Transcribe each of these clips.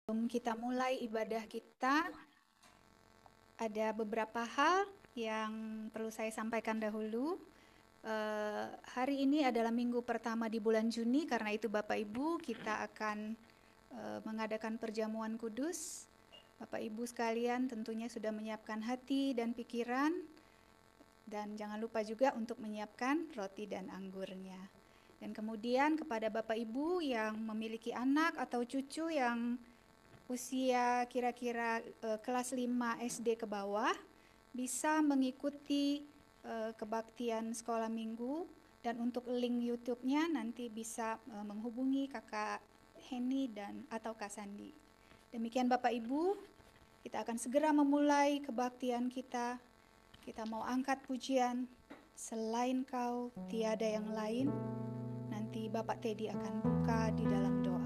Sebelum kita mulai ibadah kita, ada beberapa hal yang perlu saya sampaikan dahulu. Hari ini adalah minggu pertama di bulan Juni, karena itu Bapak Ibu kita akan mengadakan perjamuan kudus. Bapak Ibu sekalian tentunya sudah menyiapkan hati dan pikiran, dan jangan lupa juga untuk menyiapkan roti dan anggurnya. Dan kemudian kepada Bapak Ibu yang memiliki anak atau cucu yang usia kira-kira kelas 5 SD ke bawah, bisa mengikuti kebaktian sekolah minggu, dan untuk link YouTube-nya nanti bisa menghubungi Kakak Heni atau Kak Sandi. Demikian Bapak Ibu, kita akan segera memulai kebaktian kita. Kita mau angkat pujian, selain Kau tiada yang lain. Nanti Bapak Teddy akan buka di dalam doa.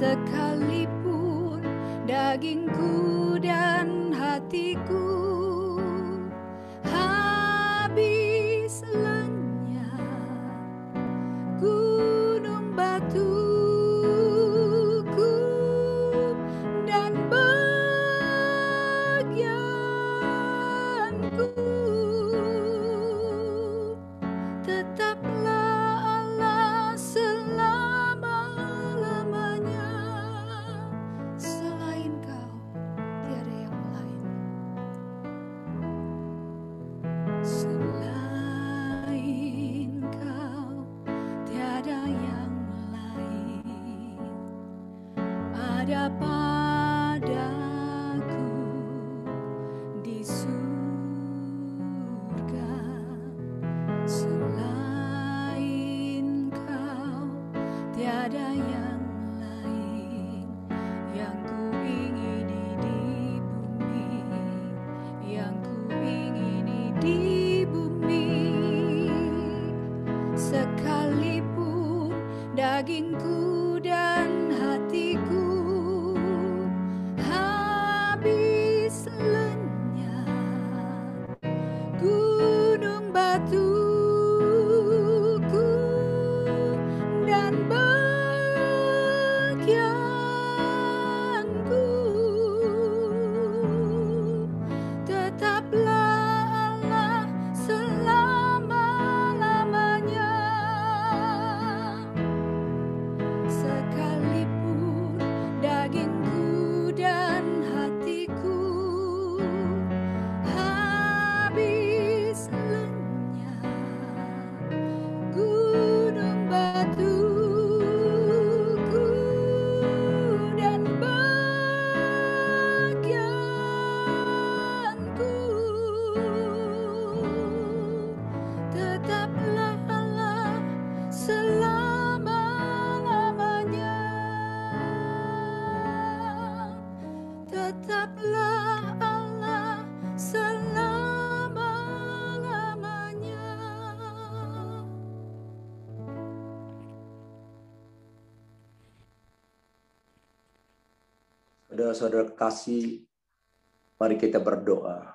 Sekalipun dagingku dan hatiku habis lenyap, gunung batuku dan bagianku tetaplah Allah selama-lamanya. Selain Kau tiada yang lain. Selain Kau tiada yang lain. Ada padaku di surga. Selain Kau tiada yang lain. Yang kuingini di bumi, yang kuingini di bumi. Sekalipun dagingku dan hatiku habis lenyap, gunung batuku dan bagianku tetaplah Allah selama-lamanya. Sekalipun dagingku dan hatiku habis lenyap, gunung batuku dan bagianku tetaplah Allah selama-lamanya. Tetaplah Allah selama-lamanya. Saudara-saudara kasih, mari kita berdoa.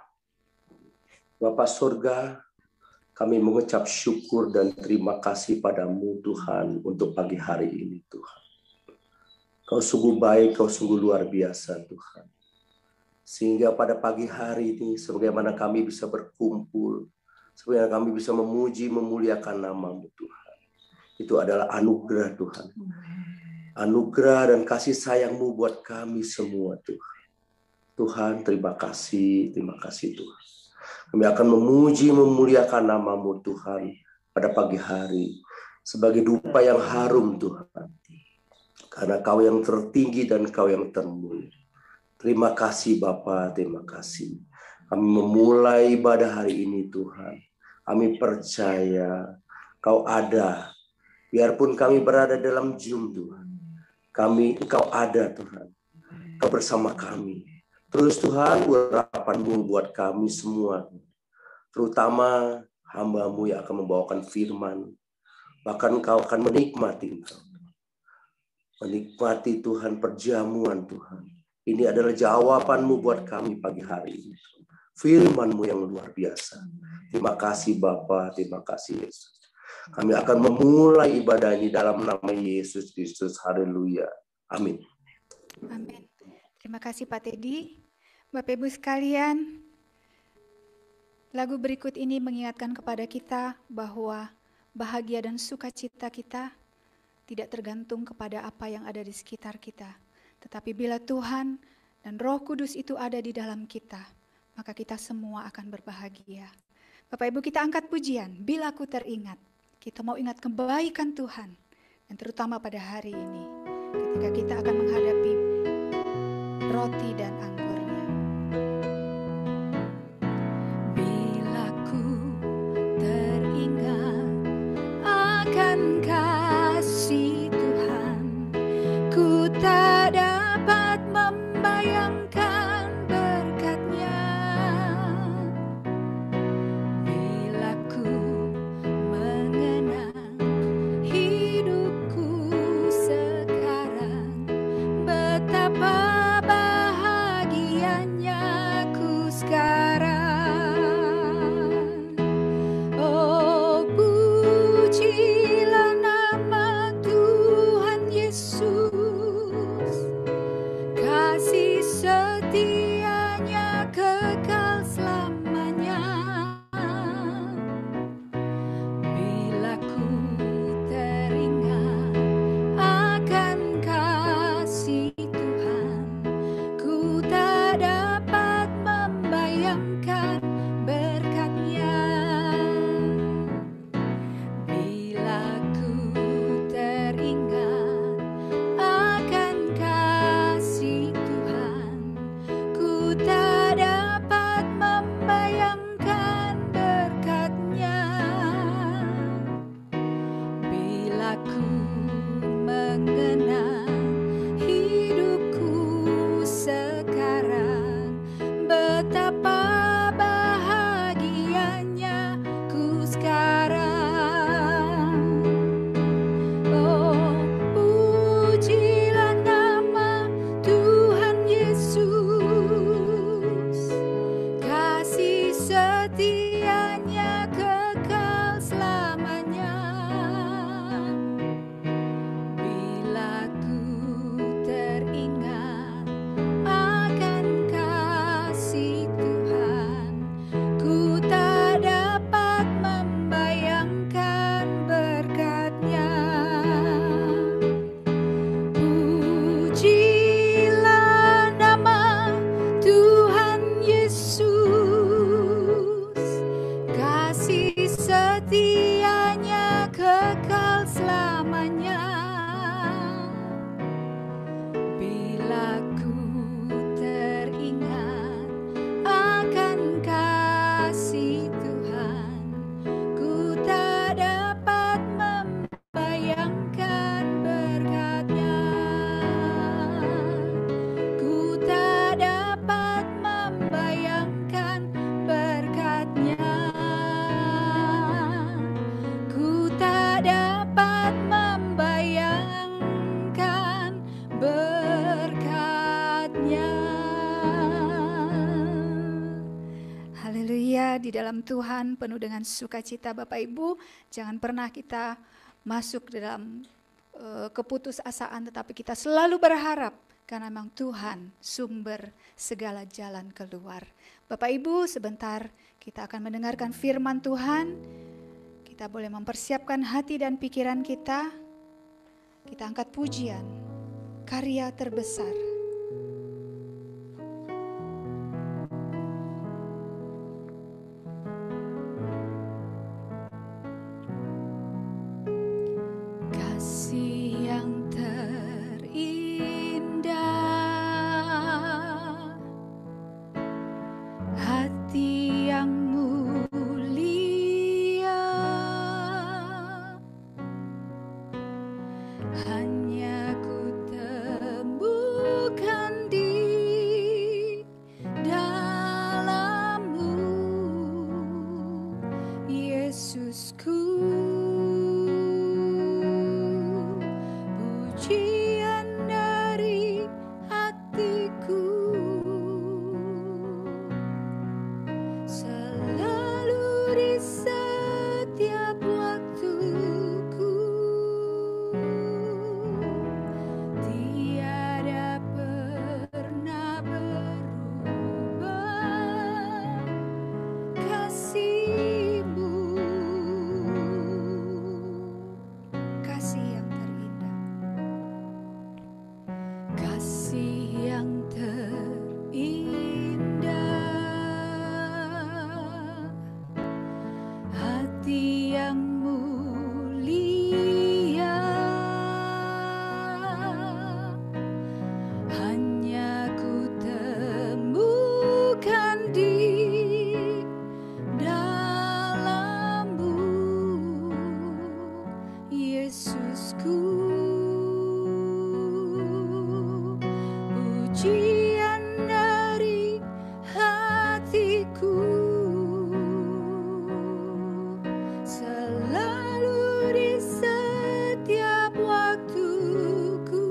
Bapa surga, kami mengucap syukur dan terima kasih padamu Tuhan untuk pagi hari ini Tuhan. Kau sungguh baik, Kau sungguh luar biasa Tuhan. Sehingga pada pagi hari ini, sebagaimana kami bisa berkumpul, sebagaimana kami bisa memuji, memuliakan nama-Mu Tuhan. Itu adalah anugerah Tuhan. Anugerah dan kasih sayang-Mu buat kami semua Tuhan. Tuhan, terima kasih Tuhan. Kami akan memuji, memuliakan nama-Mu Tuhan pada pagi hari sebagai dupa yang harum Tuhan. Karena Kau yang tertinggi dan Kau yang termulia. Terima kasih Bapa, terima kasih. Kami memulai ibadah hari ini Tuhan. Kami percaya Kau ada. Biarpun kami berada dalam Zoom Tuhan. Engkau ada Tuhan. Kau bersama kami. Terus Tuhan urapan-Mu buat kami semua. Terutama hamba-Mu yang akan membawakan firman. Bahkan Kau akan menikmati Engkau. Menikmati Tuhan perjamuan Tuhan. Ini adalah jawaban-Mu buat kami pagi hari ini. Firman-Mu yang luar biasa. Terima kasih Bapa, terima kasih Yesus. Kami akan memulai ibadah ini dalam nama Yesus Kristus. Haleluya. Amin. Amin. Terima kasih Pak Teddy. Bapak Ibu sekalian, lagu berikut ini mengingatkan kepada kita bahwa bahagia dan sukacita kita tidak tergantung kepada apa yang ada di sekitar kita. Tetapi bila Tuhan dan Roh Kudus itu ada di dalam kita, maka kita semua akan berbahagia. Bapak Ibu, kita angkat pujian, Bila Ku Teringat. Kita mau ingat kebaikan Tuhan, dan terutama pada hari ini, ketika kita akan menghadapi roti dan anggurnya. Bila ku teringat akan kasih Tuhan, ku tak dapat membayangkan berkat-Nya. Bila ku mengenang hidupku sekarang, betapa bahagianya ku sekarang. Oh, pujilah nama Tuhan Yesus, kasih setianya kekal selamanya. Bila ku teringat akan kasih Tuhan, ku tak dapat membayangkan berkat-Nya. Bila ku teringat akan kasih Tuhan, ku tak dapat membayangkan berkat-Nya. Bila ku mengenang hidupku sekarang, betapa bahagianya ku sekarang. Oh, pujilah nama Tuhan Yesus, kasih setianya kekal selamanya. Bila ku teringat akan kasih Tuhan, ku tak dapat membayangkan berkat-Nya. Pujilah nama Tuhan Yesus, kasih setianya kekal selamanya. Bila ku teringat akan kasih Tuhan, ku tak dapat membayangkan berkat-Nya. Ku tak dapat membayangkan berkat-Nya. Ku tak dapat membayangkan berkat-Nya. Haleluya, di dalam Tuhan penuh dengan sukacita Bapak Ibu. Jangan pernah kita masuk dalam keputusasaan, tetapi kita selalu berharap karena memang Tuhan sumber segala jalan keluar. Bapak Ibu, sebentar kita akan mendengarkan firman Tuhan. Kita boleh mempersiapkan hati dan pikiran kita. Kita angkat pujian, karya terbesar. Kasih yang terindah hati yang mulia, hanya ku temukan di dalam-Mu, Yesusku. Pujian dari hatiku, selalu di setiap waktuku, tiada pernah berubah kasih-Mu. Kasih yang terindah, kasih yang terindah, hati yang mulia, hanya ku temukan di dalam-Mu, Yesusku. Pujian dari hatiku, selalu di setiap waktuku,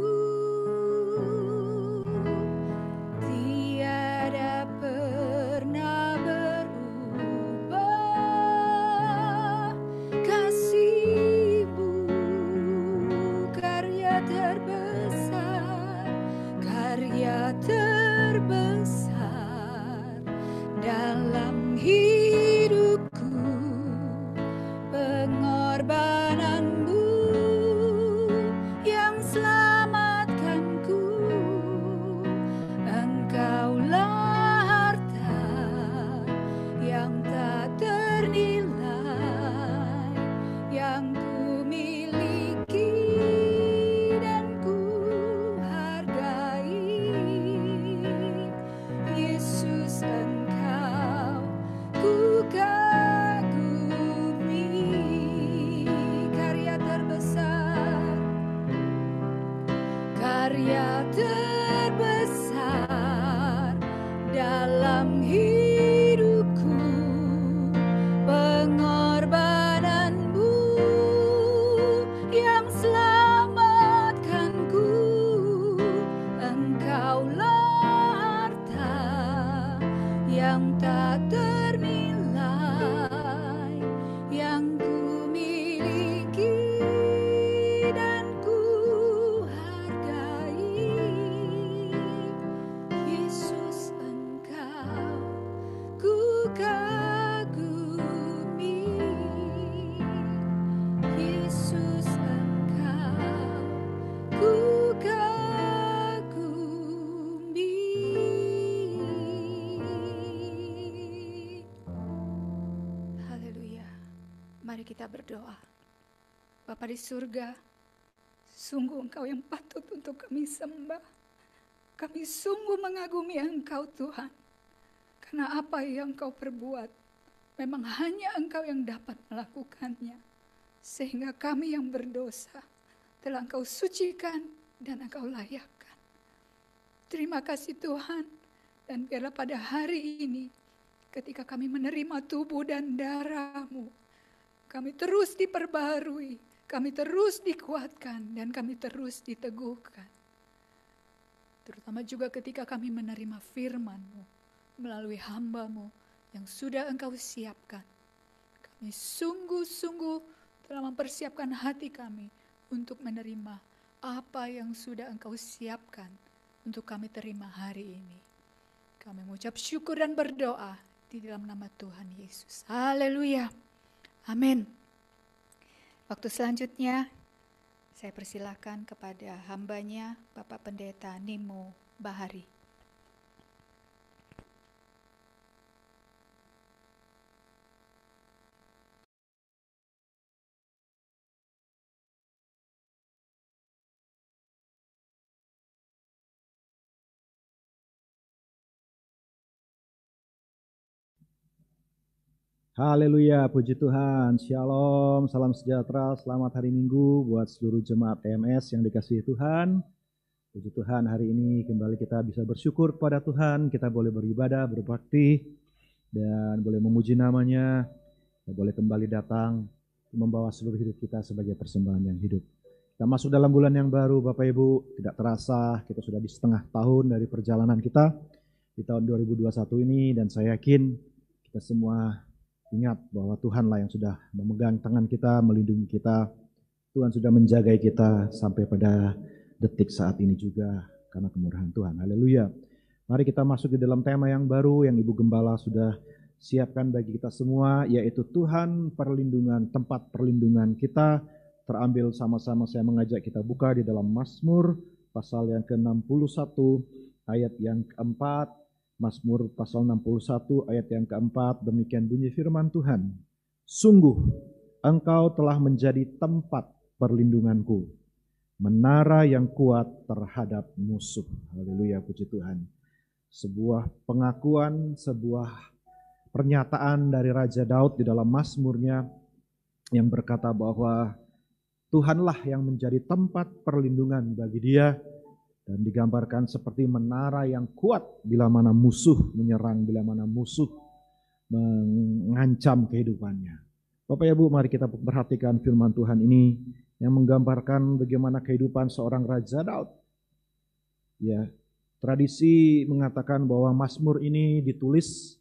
tiada pernah berubah kasih-Mu. Karya terbesar dalam hidupku, pengorbanan-Mu yang selamatkanku. Engkaulah harta yang tak ternilai, yang ku miliki dan ku hargai. Yesus, Engkau ku kagumi. Karya terbesar dalam hidupku, pengorbanan-Mu yang selamatkanku. Engkaulah harta yang tak ternilai, yang ku miliki dan ku hargai. Yesus, Engkau ku kagumi. Yesus, Engkau ku kagumi. Haleluya. Mari kita berdoa. Bapa di surga, sungguh Engkau yang patut untuk kami sembah. Kami sungguh mengagumi Engkau, Tuhan. Karena apa yang Engkau perbuat, memang hanya Engkau yang dapat melakukannya. Sehingga kami yang berdosa telah Engkau sucikan dan Engkau layakkan. Terima kasih Tuhan. Dan biarlah pada hari ini, ketika kami menerima tubuh dan darah-Mu, kami terus diperbarui, kami terus dikuatkan, dan kami terus diteguhkan. Terutama juga ketika kami menerima firman-Mu melalui hamba-Mu yang sudah Engkau siapkan. Kami sungguh-sungguh telah mempersiapkan hati kami untuk menerima apa yang sudah Engkau siapkan untuk kami terima hari ini. Kami mengucap syukur dan berdoa di dalam nama Tuhan Yesus. Haleluya. Amin. Waktu selanjutnya saya persilahkan kepada hambanya Bapak Pendeta Nimo Bahari. Haleluya, puji Tuhan, shalom, salam sejahtera, selamat hari Minggu buat seluruh jemaat TMS yang dikasihi Tuhan. Puji Tuhan, hari ini kembali kita bisa bersyukur kepada Tuhan, kita boleh beribadah, berbakti, dan boleh memuji namanya, kita boleh kembali datang, membawa seluruh hidup kita sebagai persembahan yang hidup. Kita masuk dalam bulan yang baru, Bapak Ibu, tidak terasa kita sudah di setengah tahun dari perjalanan kita di tahun 2021 ini, dan saya yakin kita semua ingat bahwa Tuhanlah yang sudah memegang tangan kita, melindungi kita. Tuhan sudah menjaga kita sampai pada detik saat ini juga karena kemurahan Tuhan. Haleluya. Mari kita masuk di dalam tema yang baru yang Ibu Gembala sudah siapkan bagi kita semua, yaitu Tuhan perlindungan, tempat perlindungan kita. Terambil sama-sama, saya mengajak kita buka di dalam Mazmur pasal yang ke-61 ayat yang keempat. Mazmur pasal 61 ayat yang keempat, demikian bunyi firman Tuhan. Sungguh engkau telah menjadi tempat perlindunganku, menara yang kuat terhadap musuh. Haleluya, puji Tuhan. Sebuah pengakuan, sebuah pernyataan dari Raja Daud di dalam Mazmurnya yang berkata bahwa Tuhanlah yang menjadi tempat perlindungan bagi dia. Dan digambarkan seperti menara yang kuat bila mana musuh menyerang, bila mana musuh mengancam kehidupannya. Bapak Ibu, mari kita perhatikan firman Tuhan ini yang menggambarkan bagaimana kehidupan seorang Raja Daud. Ya, tradisi mengatakan bahwa Mazmur ini ditulis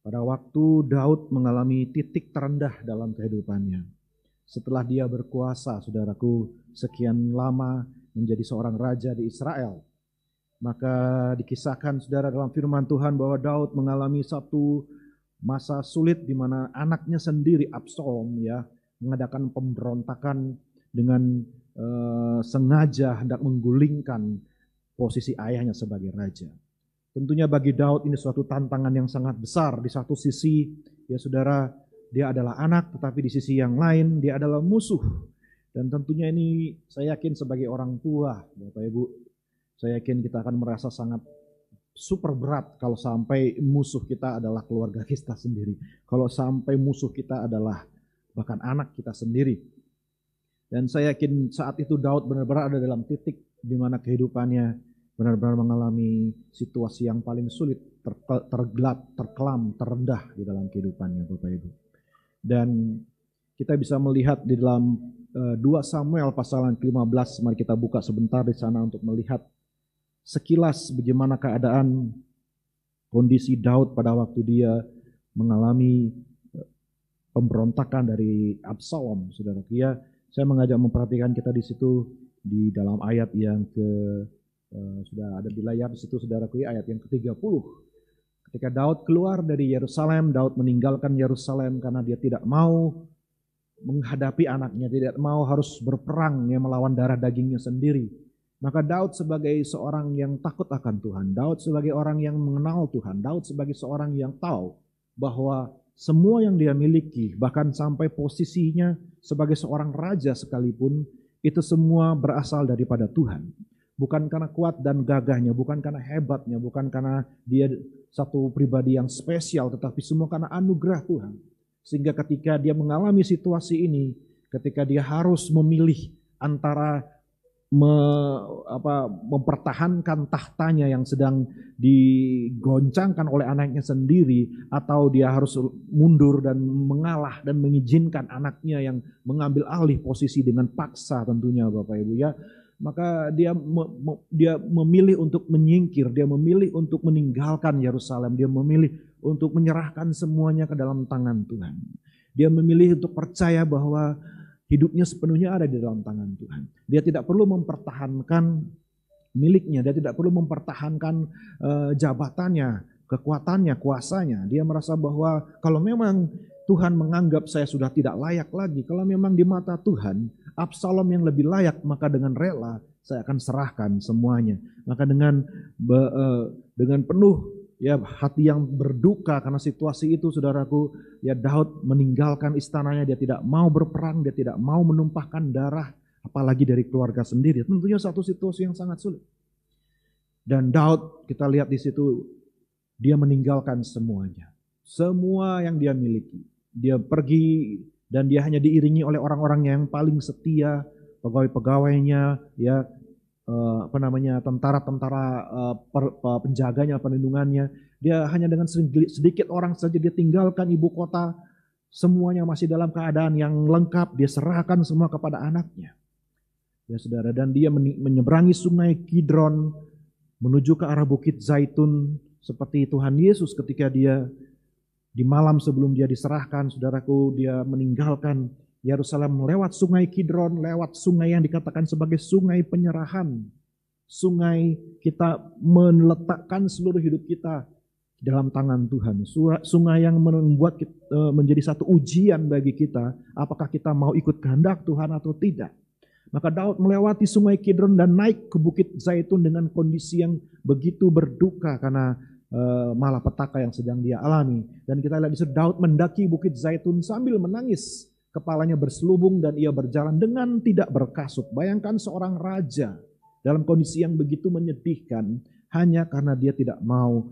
pada waktu Daud mengalami titik terendah dalam kehidupannya. Setelah dia berkuasa, saudaraku, sekian lama menjadi seorang raja di Israel. Maka dikisahkan saudara dalam firman Tuhan bahwa Daud mengalami satu masa sulit di mana anaknya sendiri Absalom ya mengadakan pemberontakan dengan sengaja hendak menggulingkan posisi ayahnya sebagai raja. Tentunya bagi Daud ini suatu tantangan yang sangat besar. Di satu sisi ya saudara, dia adalah anak, tetapi di sisi yang lain dia adalah musuh. Dan tentunya ini saya yakin sebagai orang tua, Bapak Ibu, saya yakin kita akan merasa sangat super berat kalau sampai musuh kita adalah keluarga kita sendiri. Kalau sampai musuh kita adalah bahkan anak kita sendiri. Dan saya yakin saat itu Daud benar-benar ada dalam titik di mana kehidupannya benar-benar mengalami situasi yang paling sulit, tergelap, terkelam, terendah di dalam kehidupannya, Bapak Ibu. Dan kita bisa melihat di dalam 2 Samuel pasal yang ke-15, mari kita buka sebentar di sana untuk melihat sekilas bagaimana keadaan kondisi Daud pada waktu dia mengalami pemberontakan dari Absalom, saudara. Ya, saya mengajak memperhatikan kita di situ di dalam ayat yang sudah ada di layar di situ, saudaraku, ayat yang ke-30. Ketika Daud keluar dari Yerusalem, Daud meninggalkan Yerusalem karena dia tidak mau menghadapi anaknya, tidak mau harus berperang ya, melawan darah dagingnya sendiri. Maka Daud sebagai seorang yang takut akan Tuhan, Daud sebagai orang yang mengenal Tuhan, Daud sebagai seorang yang tahu bahwa semua yang dia miliki, bahkan sampai posisinya sebagai seorang raja sekalipun, itu semua berasal daripada Tuhan. Bukan karena kuat dan gagahnya, bukan karena hebatnya, bukan karena dia satu pribadi yang spesial, tetapi semua karena anugerah Tuhan. Sehingga ketika dia mengalami situasi ini, ketika dia harus memilih antara mempertahankan tahtanya yang sedang digoncangkan oleh anaknya sendiri, atau dia harus mundur dan mengalah dan mengizinkan anaknya yang mengambil alih posisi dengan paksa tentunya, Bapak Ibu ya, maka dia memilih untuk menyingkir, dia memilih untuk meninggalkan Yerusalem, dia memilih untuk menyerahkan semuanya ke dalam tangan Tuhan. Dia memilih untuk percaya bahwa hidupnya sepenuhnya ada di dalam tangan Tuhan. Dia tidak perlu mempertahankan miliknya, dia tidak perlu mempertahankan jabatannya, kekuatannya, kuasanya. Dia merasa bahwa kalau memang Tuhan menganggap saya sudah tidak layak lagi, kalau memang di mata Tuhan Absalom yang lebih layak, maka dengan rela saya akan serahkan semuanya. Maka dengan penuh ya hati yang berduka karena situasi itu, saudaraku, ya Daud meninggalkan istananya, dia tidak mau berperang, dia tidak mau menumpahkan darah, apalagi dari keluarga sendiri. Tentunya satu situasi yang sangat sulit. Dan Daud, kita lihat di situ, dia meninggalkan semuanya. Semua yang dia miliki. Dia pergi dan dia hanya diiringi oleh orang-orang yang paling setia, pegawai-pegawainya, ya, tentara-tentara, penjaganya, perlindungannya. Dia hanya dengan sedikit orang saja dia tinggalkan ibu kota, semuanya masih dalam keadaan yang lengkap, dia serahkan semua kepada anaknya. Ya saudara, dan dia menyeberangi sungai Kidron menuju ke arah Bukit Zaitun seperti Tuhan Yesus ketika dia di malam sebelum dia diserahkan, saudaraku, dia meninggalkan Yerusalem lewat sungai Kidron, lewat sungai yang dikatakan sebagai sungai penyerahan. Sungai kita meletakkan seluruh hidup kita dalam tangan Tuhan. Sungai yang membuat menjadi satu ujian bagi kita, apakah kita mau ikut kehendak Tuhan atau tidak. Maka Daud melewati sungai Kidron dan naik ke Bukit Zaitun dengan kondisi yang begitu berduka karena malapetaka yang sedang dia alami. Dan kita lihat di situ Daud mendaki Bukit Zaitun sambil menangis, kepalanya berselubung dan ia berjalan dengan tidak berkasut. Bayangkan seorang raja dalam kondisi yang begitu menyedihkan hanya karena dia tidak mau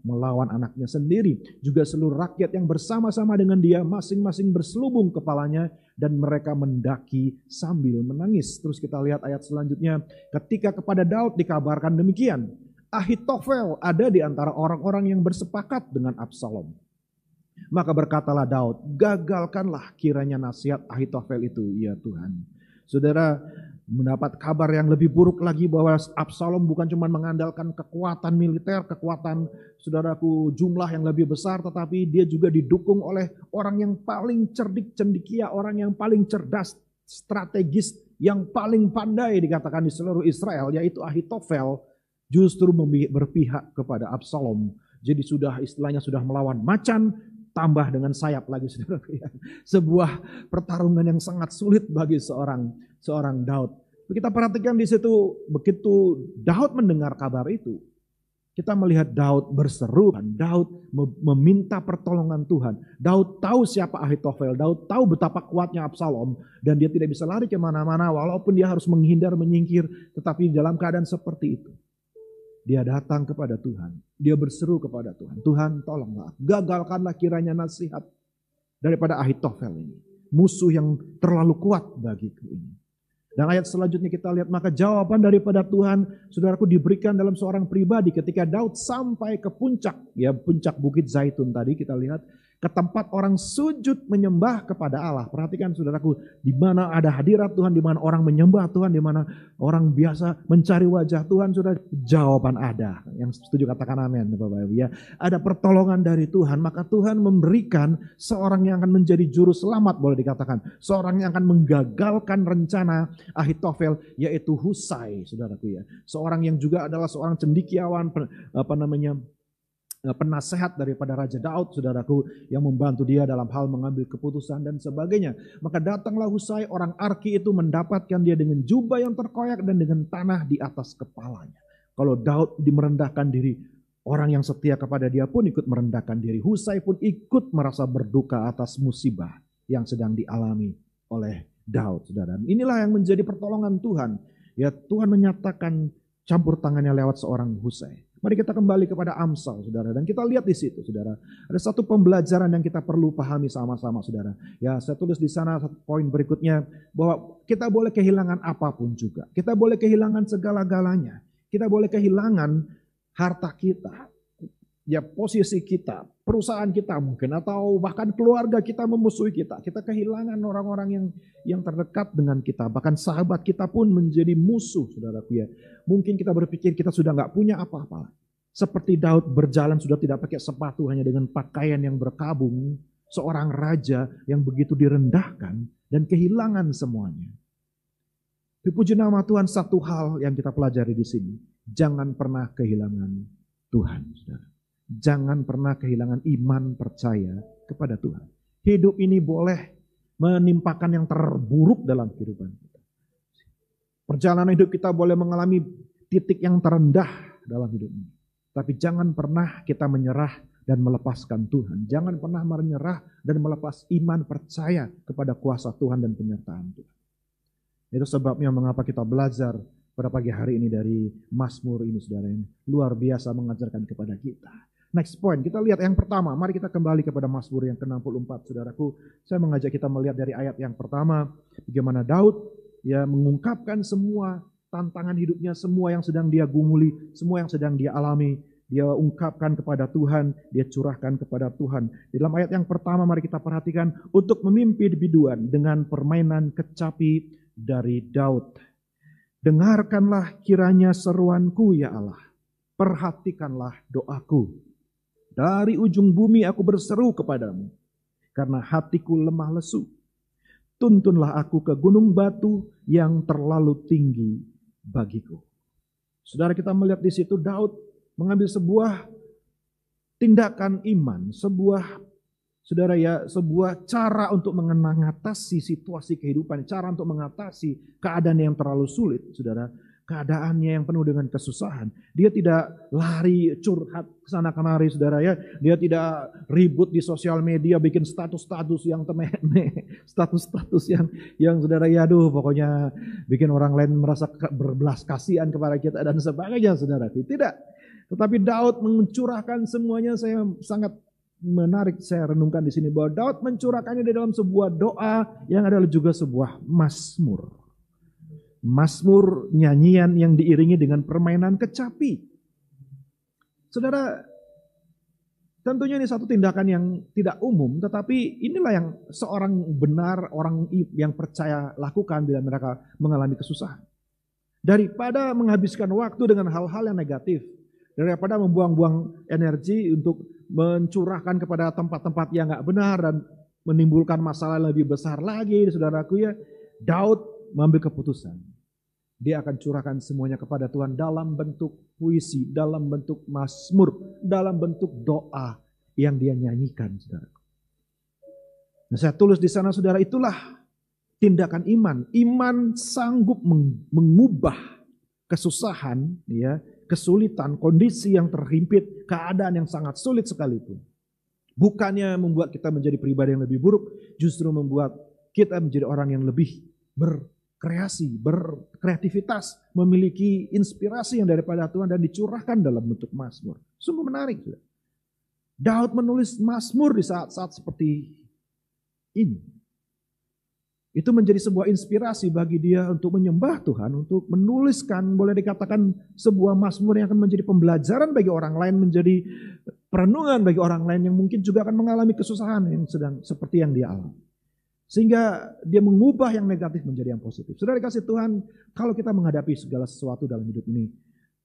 melawan anaknya sendiri. Juga seluruh rakyat yang bersama-sama dengan dia masing-masing berselubung kepalanya dan mereka mendaki sambil menangis. Terus kita lihat ayat selanjutnya, ketika kepada Daud dikabarkan demikian, Ahitofel ada di antara orang-orang yang bersepakat dengan Absalom. Maka berkatalah Daud, gagalkanlah kiranya nasihat Ahitofel itu, ya Tuhan. Saudara, mendapat kabar yang lebih buruk lagi bahwa Absalom bukan cuma mengandalkan kekuatan militer, kekuatan saudaraku jumlah yang lebih besar, tetapi dia juga didukung oleh orang yang paling cerdik cendekia, orang yang paling cerdas, strategis, yang paling pandai dikatakan di seluruh Israel, yaitu Ahitofel, justru berpihak kepada Absalom. Jadi istilahnya sudah melawan macan, tambah dengan sayap lagi, saudara. Sebuah pertarungan yang sangat sulit bagi seorang Daud. Kita perhatikan di situ, begitu Daud mendengar kabar itu, kita melihat Daud berseru, Daud meminta pertolongan Tuhan. Daud tahu siapa Ahitofel, Daud tahu betapa kuatnya Absalom, dan dia tidak bisa lari kemana-mana walaupun dia harus menghindar, menyingkir, tetapi dalam keadaan seperti itu, dia datang kepada Tuhan. Dia berseru kepada Tuhan. Tuhan, tolonglah, gagalkanlah kiranya nasihat daripada Ahitofel ini, musuh yang terlalu kuat bagiku ini. Dan ayat selanjutnya kita lihat, maka jawaban daripada Tuhan, saudaraku, diberikan dalam seorang pribadi ketika Daud sampai ke puncak Bukit Zaitun tadi kita lihat, ke tempat orang sujud menyembah kepada Allah. Perhatikan saudaraku, di mana ada hadirat Tuhan, di mana orang menyembah Tuhan, di mana orang biasa mencari wajah Tuhan, sudah jawaban ada. Yang setuju katakan amin, Bapak Ibu ya. Ada pertolongan dari Tuhan, maka Tuhan memberikan seorang yang akan menjadi juru selamat, boleh dikatakan. Seorang yang akan menggagalkan rencana Ahitofel, yaitu Husai, saudaraku ya. Seorang yang juga adalah seorang cendekiawan, penasehat daripada Raja Daud, saudaraku, yang membantu dia dalam hal mengambil keputusan dan sebagainya. Maka datanglah Husai, orang Arki itu, mendapatkan dia dengan jubah yang terkoyak dan dengan tanah di atas kepalanya. Kalau Daud merendahkan diri, orang yang setia kepada dia pun ikut merendahkan diri. Husai pun ikut merasa berduka atas musibah yang sedang dialami oleh Daud, saudara. Inilah yang menjadi pertolongan Tuhan. Ya, Tuhan menyatakan campur tangannya lewat seorang Husai. Mari kita kembali kepada Amsal, saudara. Dan kita lihat di situ, saudara. Ada satu pembelajaran yang kita perlu pahami sama-sama, saudara. Ya, saya tulis di sana satu poin berikutnya, bahwa kita boleh kehilangan apapun juga. Kita boleh kehilangan segala-galanya. Kita boleh kehilangan harta kita, ya posisi kita, perusahaan kita mungkin, atau bahkan keluarga kita memusuhi kita. Kita kehilangan orang-orang yang terdekat dengan kita. Bahkan sahabat kita pun menjadi musuh, saudaraku ya. Mungkin kita berpikir kita sudah gak punya apa-apa. Seperti Daud berjalan sudah tidak pakai sepatu, hanya dengan pakaian yang berkabung. Seorang raja yang begitu direndahkan dan kehilangan semuanya. Dipuji nama Tuhan, satu hal yang kita pelajari di sini. Jangan pernah kehilangan Tuhan, saudara. Jangan pernah kehilangan iman percaya kepada Tuhan. Hidup ini boleh menimpakan yang terburuk dalam kehidupan kita. Perjalanan hidup kita boleh mengalami titik yang terendah dalam hidup ini. Tapi jangan pernah kita menyerah dan melepaskan Tuhan. Jangan pernah menyerah dan melepas iman percaya kepada kuasa Tuhan dan penyertaan Tuhan. Itu sebabnya mengapa kita belajar pada pagi hari ini dari Mazmur ini, saudara, yang luar biasa mengajarkan kepada kita. Next point, kita lihat yang pertama. Mari kita kembali kepada Mazmur yang ke-64, saudaraku. Saya mengajak kita melihat dari ayat yang pertama, bagaimana Daud ya mengungkapkan semua tantangan hidupnya, semua yang sedang dia gumuli, semua yang sedang dia alami. Dia ungkapkan kepada Tuhan, dia curahkan kepada Tuhan. Di dalam ayat yang pertama mari kita perhatikan, untuk memimpi biduan dengan permainan kecapi dari Daud. Dengarkanlah kiranya seruanku ya Allah, perhatikanlah doaku. Dari ujung bumi aku berseru kepadamu, karena hatiku lemah lesu. Tuntunlah aku ke gunung batu yang terlalu tinggi bagiku. Saudara, kita melihat di situ Daud mengambil sebuah tindakan iman, sebuah cara untuk mengatasi situasi kehidupan, cara untuk mengatasi keadaan yang terlalu sulit, saudara. Keadaannya yang penuh dengan kesusahan. Dia tidak lari curhat kesana kemari, saudara ya. Dia tidak ribut di sosial media, bikin status-status yang status-status yang saudara ya, aduh pokoknya bikin orang lain merasa berbelas kasihan kepada kita dan sebagainya, saudara. Tidak. Tetapi Daud mencurahkan semuanya. Saya sangat menarik saya renungkan di sini bahwa Daud mencurahkannya di dalam sebuah doa yang adalah juga sebuah mazmur. Mazmur, nyanyian yang diiringi dengan permainan kecapi. Saudara, tentunya ini satu tindakan yang tidak umum, tetapi inilah yang seorang benar, orang yang percaya lakukan bila mereka mengalami kesusahan. Daripada menghabiskan waktu dengan hal-hal yang negatif, daripada membuang-buang energi untuk mencurahkan kepada tempat-tempat yang gak benar dan menimbulkan masalah lebih besar lagi, saudaraku ya, Daud mengambil keputusan. Dia akan curahkan semuanya kepada Tuhan dalam bentuk puisi, dalam bentuk mazmur, dalam bentuk doa yang dia nyanyikan, saudara. Nah, saya tulis di sana, saudara, itulah tindakan iman. Iman sanggup mengubah kesusahan, ya, kesulitan, kondisi yang terhimpit, keadaan yang sangat sulit sekalipun. Bukannya membuat kita menjadi pribadi yang lebih buruk, justru membuat kita menjadi orang yang lebih berkreasi, berkreativitas, memiliki inspirasi yang daripada Tuhan dan dicurahkan dalam bentuk mazmur. Sungguh menarik. Daud menulis mazmur di saat-saat seperti ini. Itu menjadi sebuah inspirasi bagi dia untuk menyembah Tuhan, untuk menuliskan, boleh dikatakan sebuah mazmur yang akan menjadi pembelajaran bagi orang lain, menjadi perenungan bagi orang lain yang mungkin juga akan mengalami kesusahan yang sedang seperti yang dia alami. Sehingga dia mengubah yang negatif menjadi yang positif. Saudara dikasih Tuhan, kalau kita menghadapi segala sesuatu dalam hidup ini,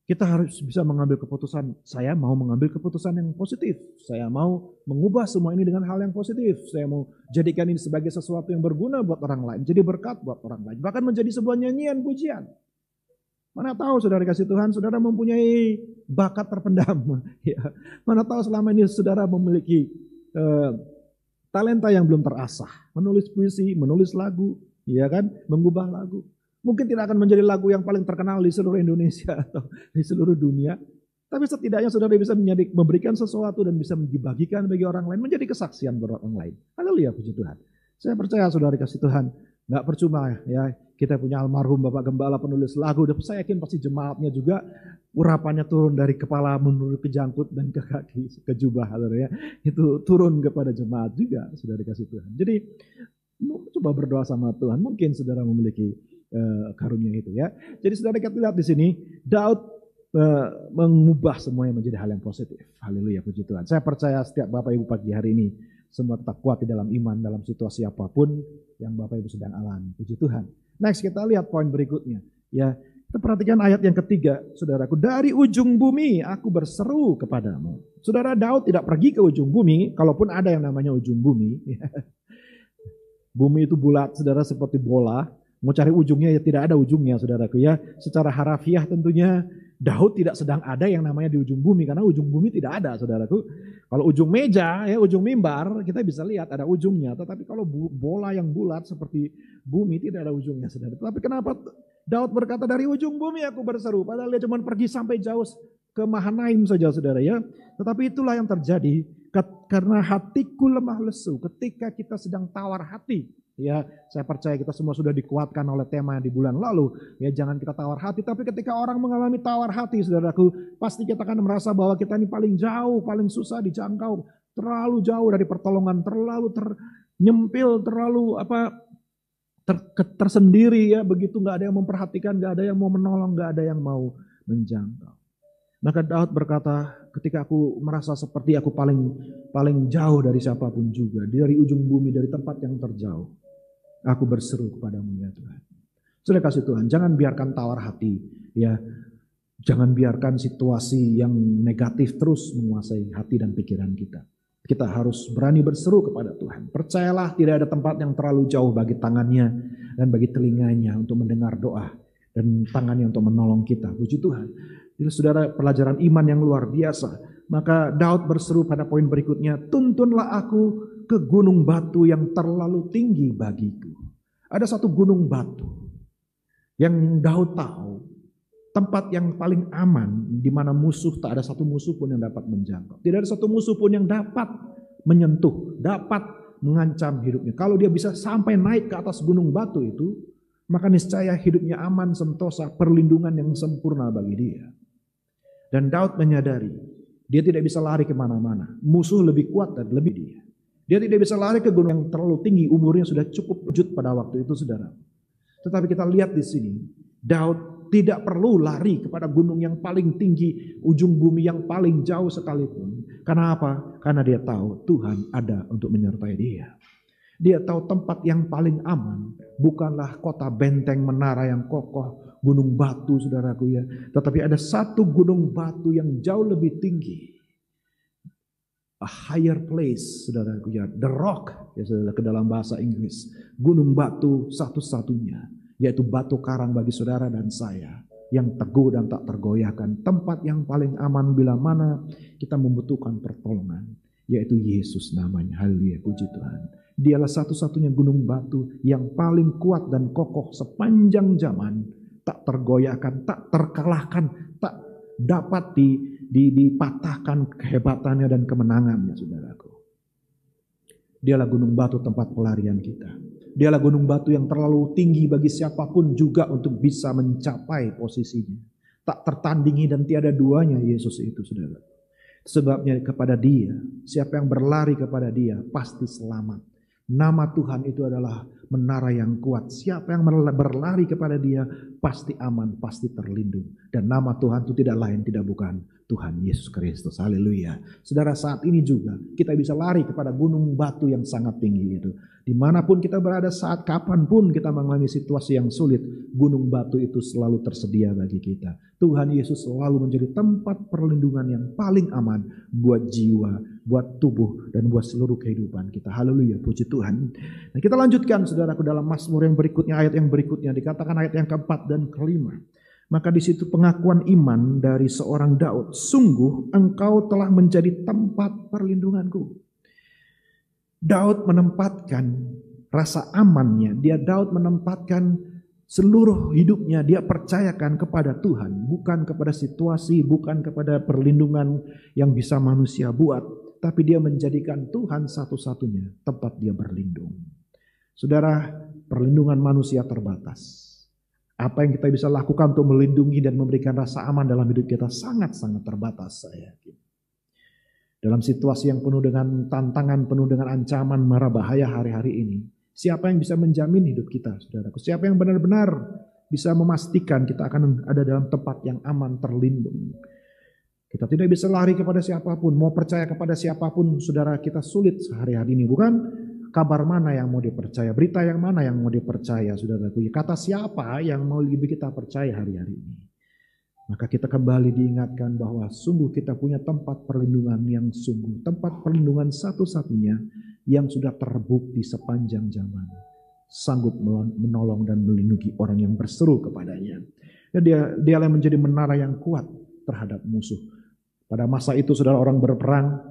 kita harus bisa mengambil keputusan. Saya mau mengambil keputusan yang positif. Saya mau mengubah semua ini dengan hal yang positif. Saya mau jadikan ini sebagai sesuatu yang berguna buat orang lain. Jadi berkat buat orang lain. Bahkan menjadi sebuah nyanyian pujian. Mana tahu saudara dikasih Tuhan, saudara mempunyai bakat terpendam. Ya. Mana tahu selama ini saudara memiliki talenta yang belum terasah. Menulis puisi, menulis lagu, ya kan, mengubah lagu. Mungkin tidak akan menjadi lagu yang paling terkenal di seluruh Indonesia atau di seluruh dunia. Tapi setidaknya saudara bisa memberikan sesuatu dan bisa dibagikan bagi orang lain. Menjadi kesaksian buat orang lain. Haleluya, puji Tuhan. Saya percaya saudara dikasih Tuhan. Gak percuma ya. Kita punya almarhum Bapak Gembala penulis lagu. Dan saya yakin pasti jemaatnya juga urapannya turun dari kepala menurut ke jangkut dan ke kaki, ke jubah. Ya. Itu turun kepada jemaat juga saudara dikasih Tuhan. Jadi coba berdoa sama Tuhan. Mungkin saudara memiliki karunia itu ya. Jadi saudara kita lihat di sini Daud mengubah semuanya menjadi hal yang positif. Haleluya, puji Tuhan. Saya percaya setiap Bapak Ibu pagi hari ini semua tetap kuat di dalam iman dalam situasi apapun yang Bapak Ibu sedang alami. Puji Tuhan. Next kita lihat poin berikutnya. Ya, kita perhatikan ayat yang ketiga, saudaraku. Dari ujung bumi aku berseru kepadamu. Saudara, Daud tidak pergi ke ujung bumi, kalaupun ada yang namanya ujung bumi. Bumi itu bulat, saudara, seperti bola. Mau cari ujungnya ya tidak ada ujungnya, saudaraku ya. Secara harafiah tentunya Daud tidak sedang ada yang namanya di ujung bumi, karena ujung bumi tidak ada, saudaraku. Kalau ujung meja, ya ujung mimbar, kita bisa lihat ada ujungnya. Tetapi kalau bola yang bulat seperti bumi tidak ada ujungnya, saudara. Tapi kenapa Daud berkata dari ujung bumi aku berseru, padahal dia cuma pergi sampai jauh ke Mahanaim saja, saudara ya. Tetapi itulah yang terjadi karena hatiku lemah lesu ketika kita sedang tawar hati. Ya, saya percaya kita semua sudah dikuatkan oleh tema di bulan lalu. Ya, jangan kita tawar hati. Tapi ketika orang mengalami tawar hati, saudaraku, pasti kita akan merasa bahwa kita ini paling jauh, paling susah dijangkau, terlalu jauh dari pertolongan, terlalu nyempil, terlalu tersendiri ya. Begitu nggak ada yang memperhatikan, nggak ada yang mau menolong, nggak ada yang mau menjangkau. Maka Daud berkata, ketika aku merasa seperti aku paling jauh dari siapapun juga, dari ujung bumi, dari tempat yang terjauh, aku berseru kepadamu ya Tuhan. Sudah kasih Tuhan, jangan biarkan tawar hati, ya, jangan biarkan situasi yang negatif terus menguasai hati dan pikiran kita. Kita harus berani berseru kepada Tuhan. Percayalah, tidak ada tempat yang terlalu jauh bagi tangannya dan bagi telinganya untuk mendengar doa dan tangannya untuk menolong kita. Puji Tuhan. Jadi saudara, pelajaran iman yang luar biasa. Maka Daud berseru pada poin berikutnya, tuntunlah aku ke gunung batu yang terlalu tinggi bagiku. Ada satu gunung batu yang Daud tahu, tempat yang paling aman di mana musuh, tak ada satu musuh pun yang dapat menjangkau. Tidak ada satu musuh pun yang dapat menyentuh, dapat mengancam hidupnya. Kalau dia bisa sampai naik ke atas gunung batu itu, maka niscaya hidupnya aman, sentosa, perlindungan yang sempurna bagi dia. Dan Daud menyadari, dia tidak bisa lari kemana-mana. Musuh lebih kuat dan lebih dia. Dia tidak bisa lari ke gunung yang terlalu tinggi, umurnya sudah cukup wujud pada waktu itu, saudara. Tetapi kita lihat di sini, Daud tidak perlu lari kepada gunung yang paling tinggi, ujung bumi yang paling jauh sekalipun. Karena apa? Karena dia tahu Tuhan ada untuk menyertai dia. Dia tahu tempat yang paling aman bukanlah kota benteng menara yang kokoh, gunung batu saudaraku ya. Tetapi ada satu gunung batu yang jauh lebih tinggi. A higher place saudaraku ya. The rock ya saudara ke dalam bahasa Inggris. Gunung batu satu-satunya. Yaitu batu karang bagi saudara dan saya. Yang teguh dan tak tergoyahkan. Tempat yang paling aman bila mana kita membutuhkan pertolongan. Yaitu Yesus namanya. Haleluya, puji Tuhan. Dialah satu-satunya gunung batu yang paling kuat dan kokoh sepanjang zaman. Tak tergoyahkan, tak terkalahkan, tak dapat dipatahkan kehebatannya dan kemenangannya, saudaraku. Dialah gunung batu tempat pelarian kita. Dialah gunung batu yang terlalu tinggi bagi siapapun juga untuk bisa mencapai posisinya. Tak tertandingi dan tiada duanya Yesus itu, saudara. Sebabnya kepada dia, siapa yang berlari kepada dia pasti selamat. Nama Tuhan itu adalah menara yang kuat. Siapa yang berlari kepada dia pasti aman, pasti terlindung. Dan nama Tuhan itu tidak lain, tidak bukan Tuhan Yesus Kristus. Haleluya. Saudara, saat ini juga kita bisa lari kepada gunung batu yang sangat tinggi itu. Dimanapun kita berada, saat kapanpun kita mengalami situasi yang sulit, gunung batu itu selalu tersedia bagi kita. Tuhan Yesus selalu menjadi tempat perlindungan yang paling aman buat jiwa, buat tubuh, dan buat seluruh kehidupan kita. Haleluya, puji Tuhan. Nah, kita lanjutkan saudaraku dalam Mazmur yang berikutnya, ayat yang berikutnya. Dikatakan ayat yang keempat dan kelima. Maka di situ pengakuan iman dari seorang Daud. Sungguh engkau telah menjadi tempat perlindunganku. Daud menempatkan rasa amannya. Daud menempatkan seluruh hidupnya. Dia percayakan kepada Tuhan. Bukan kepada situasi, bukan kepada perlindungan yang bisa manusia buat. Tapi dia menjadikan Tuhan satu-satunya tempat dia berlindung. Saudara, perlindungan manusia terbatas. Apa yang kita bisa lakukan untuk melindungi dan memberikan rasa aman dalam hidup kita sangat-sangat terbatas, saya yakin. Dalam situasi yang penuh dengan tantangan, penuh dengan ancaman, mara bahaya hari-hari ini, siapa yang bisa menjamin hidup kita, saudaraku? Siapa yang benar-benar bisa memastikan kita akan ada dalam tempat yang aman, terlindung? Kita tidak bisa lari kepada siapapun, mau percaya kepada siapapun, saudara, kita sulit sehari-hari ini, bukan? Kabar mana yang mau dipercaya, berita yang mana yang mau dipercaya, saudaraku? Kata siapa yang mau lebih kita percaya hari-hari ini? Maka kita kembali diingatkan bahwa sungguh kita punya tempat perlindungan yang sungguh, tempat perlindungan satu-satunya yang sudah terbukti sepanjang zaman. Sanggup menolong dan melindungi orang yang berseru kepadanya. Dan dia yang menjadi menara yang kuat terhadap musuh. Pada masa itu saudara, orang berperang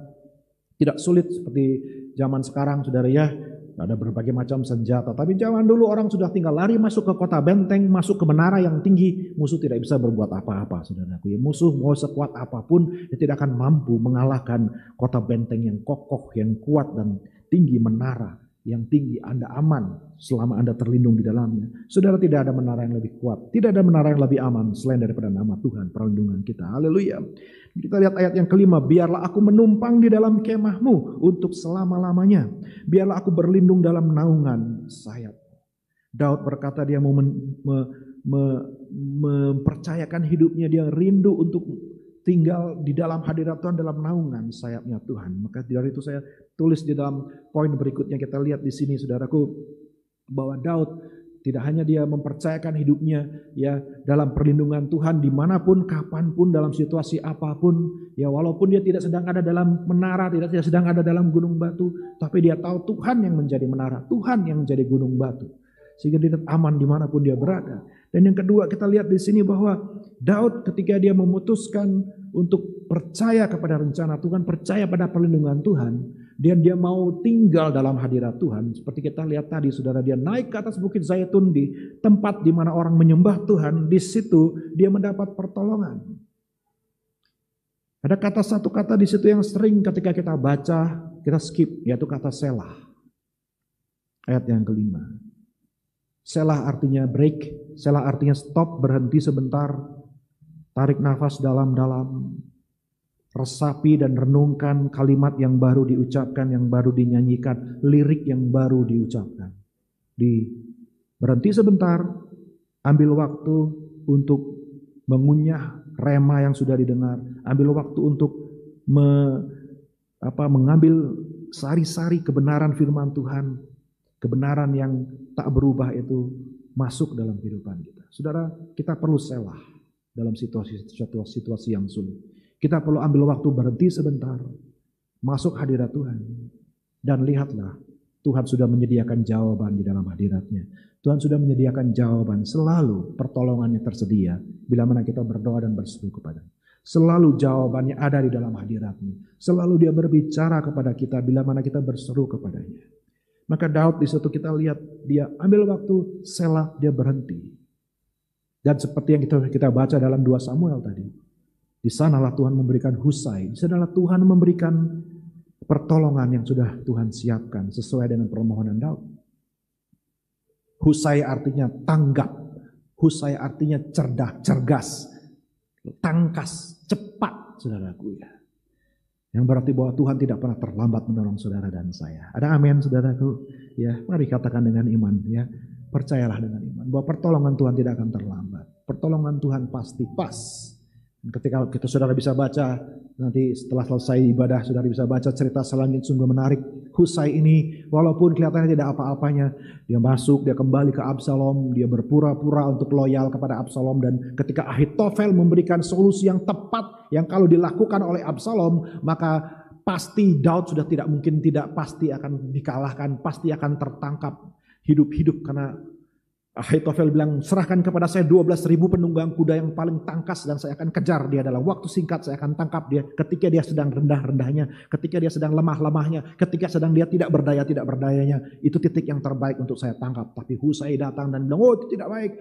tidak sulit seperti zaman sekarang, saudara ya. Ada berbagai macam senjata. Tapi zaman dulu orang sudah tinggal lari masuk ke kota benteng, masuk ke menara yang tinggi. Musuh tidak bisa berbuat apa-apa, saudaraku. Ya, musuh mau sekuat apapun, dia tidak akan mampu mengalahkan kota benteng yang kokoh, yang kuat dan tinggi menara yang tinggi, Anda aman selama Anda terlindung di dalamnya. Saudara, tidak ada menara yang lebih kuat, tidak ada menara yang lebih aman selain daripada nama Tuhan, perlindungan kita. Haleluya. Kita lihat ayat yang kelima, biarlah aku menumpang di dalam kemahmu untuk selama-lamanya. Biarlah aku berlindung dalam naungan sayap. Daud berkata dia mau mempercayakan hidupnya, dia rindu untuk tinggal di dalam hadirat Tuhan, dalam naungan sayapnya Tuhan. Maka dari itu saya tulis di dalam poin berikutnya, kita lihat di sini saudaraku, bahwa Daud tidak hanya dia mempercayakan hidupnya ya dalam perlindungan Tuhan dimanapun, kapanpun, dalam situasi apapun, ya walaupun dia tidak sedang ada dalam menara, tidak sedang ada dalam gunung batu, tapi dia tahu Tuhan yang menjadi menara, Tuhan yang menjadi gunung batu, sehingga dia aman dimanapun dia berada. Dan yang kedua, kita lihat di sini bahwa Daud ketika dia memutuskan untuk percaya kepada rencana Tuhan, percaya pada perlindungan Tuhan, dia mau tinggal dalam hadirat Tuhan. Seperti kita lihat tadi, saudara, dia naik ke atas bukit Zaitun, di tempat di mana orang menyembah Tuhan. Di situ dia mendapat pertolongan. Ada satu kata di situ yang sering ketika kita baca kita skip, yaitu kata selah. Ayat yang kelima. Selah artinya break, selah artinya stop, berhenti sebentar, tarik nafas dalam-dalam, resapi dan renungkan kalimat yang baru diucapkan, yang baru dinyanyikan, lirik yang baru diucapkan. Berhenti sebentar, ambil waktu untuk mengunyah rema yang sudah didengar, ambil waktu untuk mengambil sari-sari kebenaran firman Tuhan, kebenaran yang tak berubah itu masuk dalam kehidupan kita. Saudara, kita perlu selah dalam situasi yang sulit. Kita perlu ambil waktu berhenti sebentar, masuk hadirat Tuhan, dan lihatlah Tuhan sudah menyediakan jawaban di dalam hadiratnya. Tuhan sudah menyediakan jawaban, selalu pertolongannya tersedia bila mana kita berdoa dan berseru kepada-Nya. Selalu jawabannya ada di dalam hadiratnya. Selalu Dia berbicara kepada kita bila mana kita berseru kepada-Nya. Maka Daud di situ kita lihat dia ambil waktu, selah, dia berhenti. Dan seperti yang kita baca dalam 2 Samuel tadi, di sanalah Tuhan memberikan Husai, di sanalah Tuhan memberikan pertolongan yang sudah Tuhan siapkan sesuai dengan permohonan Daud. Husai artinya tanggap, Husai artinya cergas, tangkas, cepat, saudaraku ya. Yang berarti bahwa Tuhan tidak pernah terlambat menolong saudara dan saya. Ada amin, saudaraku? Ya, mari katakan dengan iman, ya. Percayalah dengan iman bahwa pertolongan Tuhan tidak akan terlambat. Pertolongan Tuhan pasti pas. Ketika kita saudara bisa baca, nanti setelah selesai ibadah, saudara bisa baca cerita selanjutnya sungguh menarik. Husai ini, walaupun kelihatannya tidak apa-apanya, dia masuk, dia kembali ke Absalom, dia berpura-pura untuk loyal kepada Absalom. Dan ketika Ahitofel memberikan solusi yang tepat, yang kalau dilakukan oleh Absalom, maka pasti Daud sudah tidak pasti akan dikalahkan, pasti akan tertangkap hidup-hidup, karena Ahitofel bilang, serahkan kepada saya 12.000 penunggang kuda yang paling tangkas dan saya akan kejar dia dalam waktu singkat, saya akan tangkap dia ketika dia sedang rendah-rendahnya, ketika dia sedang lemah-lemahnya, ketika sedang dia tidak berdayanya. Itu titik yang terbaik untuk saya tangkap. Tapi Husai datang dan bilang, oh itu tidak baik.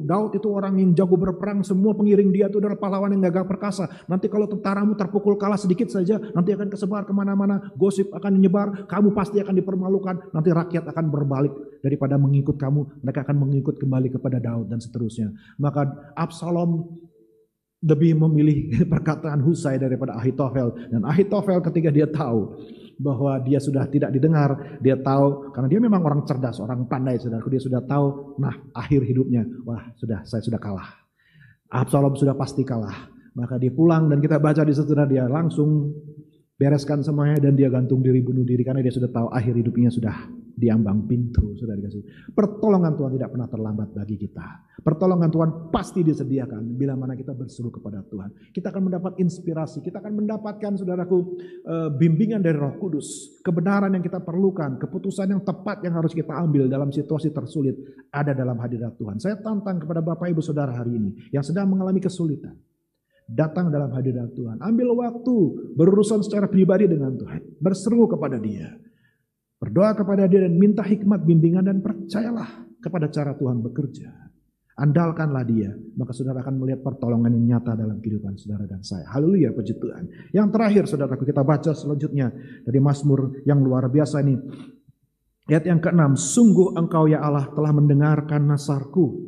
Daud itu orang yang jago berperang, semua pengiring dia itu adalah pahlawan yang gagah perkasa. Nanti kalau tentaramu terpukul kalah sedikit saja, nanti akan kesebar kemana-mana, gosip akan menyebar, kamu pasti akan dipermalukan, nanti rakyat akan berbalik daripada mengikut kamu, mereka akan mengikut kembali kepada Daud dan seterusnya. Maka Absalom lebih memilih perkataan Husai daripada Ahitofel. Dan Ahitofel ketika dia tahu bahwa dia sudah tidak didengar, dia tahu, karena dia memang orang cerdas, orang pandai, saudaraku, dia sudah tahu, nah akhir hidupnya, wah saya sudah kalah. Absalom sudah pasti kalah. Maka dia pulang dan kita baca di situ, dia langsung bereskan semuanya dan dia gantung diri, bunuh diri, karena dia sudah tahu akhir hidupnya sudah diambang pintu. Sudah dikasih. Pertolongan Tuhan tidak pernah terlambat bagi kita. Pertolongan Tuhan pasti disediakan bila mana kita berseru kepada Tuhan. Kita akan mendapat inspirasi, kita akan mendapatkan, saudaraku, bimbingan dari Roh Kudus. Kebenaran yang kita perlukan, keputusan yang tepat yang harus kita ambil dalam situasi tersulit ada dalam hadirat Tuhan. Saya tantang kepada Bapak Ibu Saudara hari ini yang sedang mengalami kesulitan, datang dalam hadirat Tuhan. Ambil waktu berurusan secara pribadi dengan Tuhan. Berseru kepada Dia. Berdoa kepada Dia dan minta hikmat, bimbingan, dan percayalah kepada cara Tuhan bekerja. Andalkanlah Dia, maka saudara akan melihat pertolongan yang nyata dalam kehidupan saudara dan saya. Haleluya, puji Tuhan. Yang terakhir, saudaraku, kita baca selanjutnya dari Mazmur yang luar biasa ini. Ayat yang ke-6, sungguh Engkau ya Allah telah mendengarkan nasarku,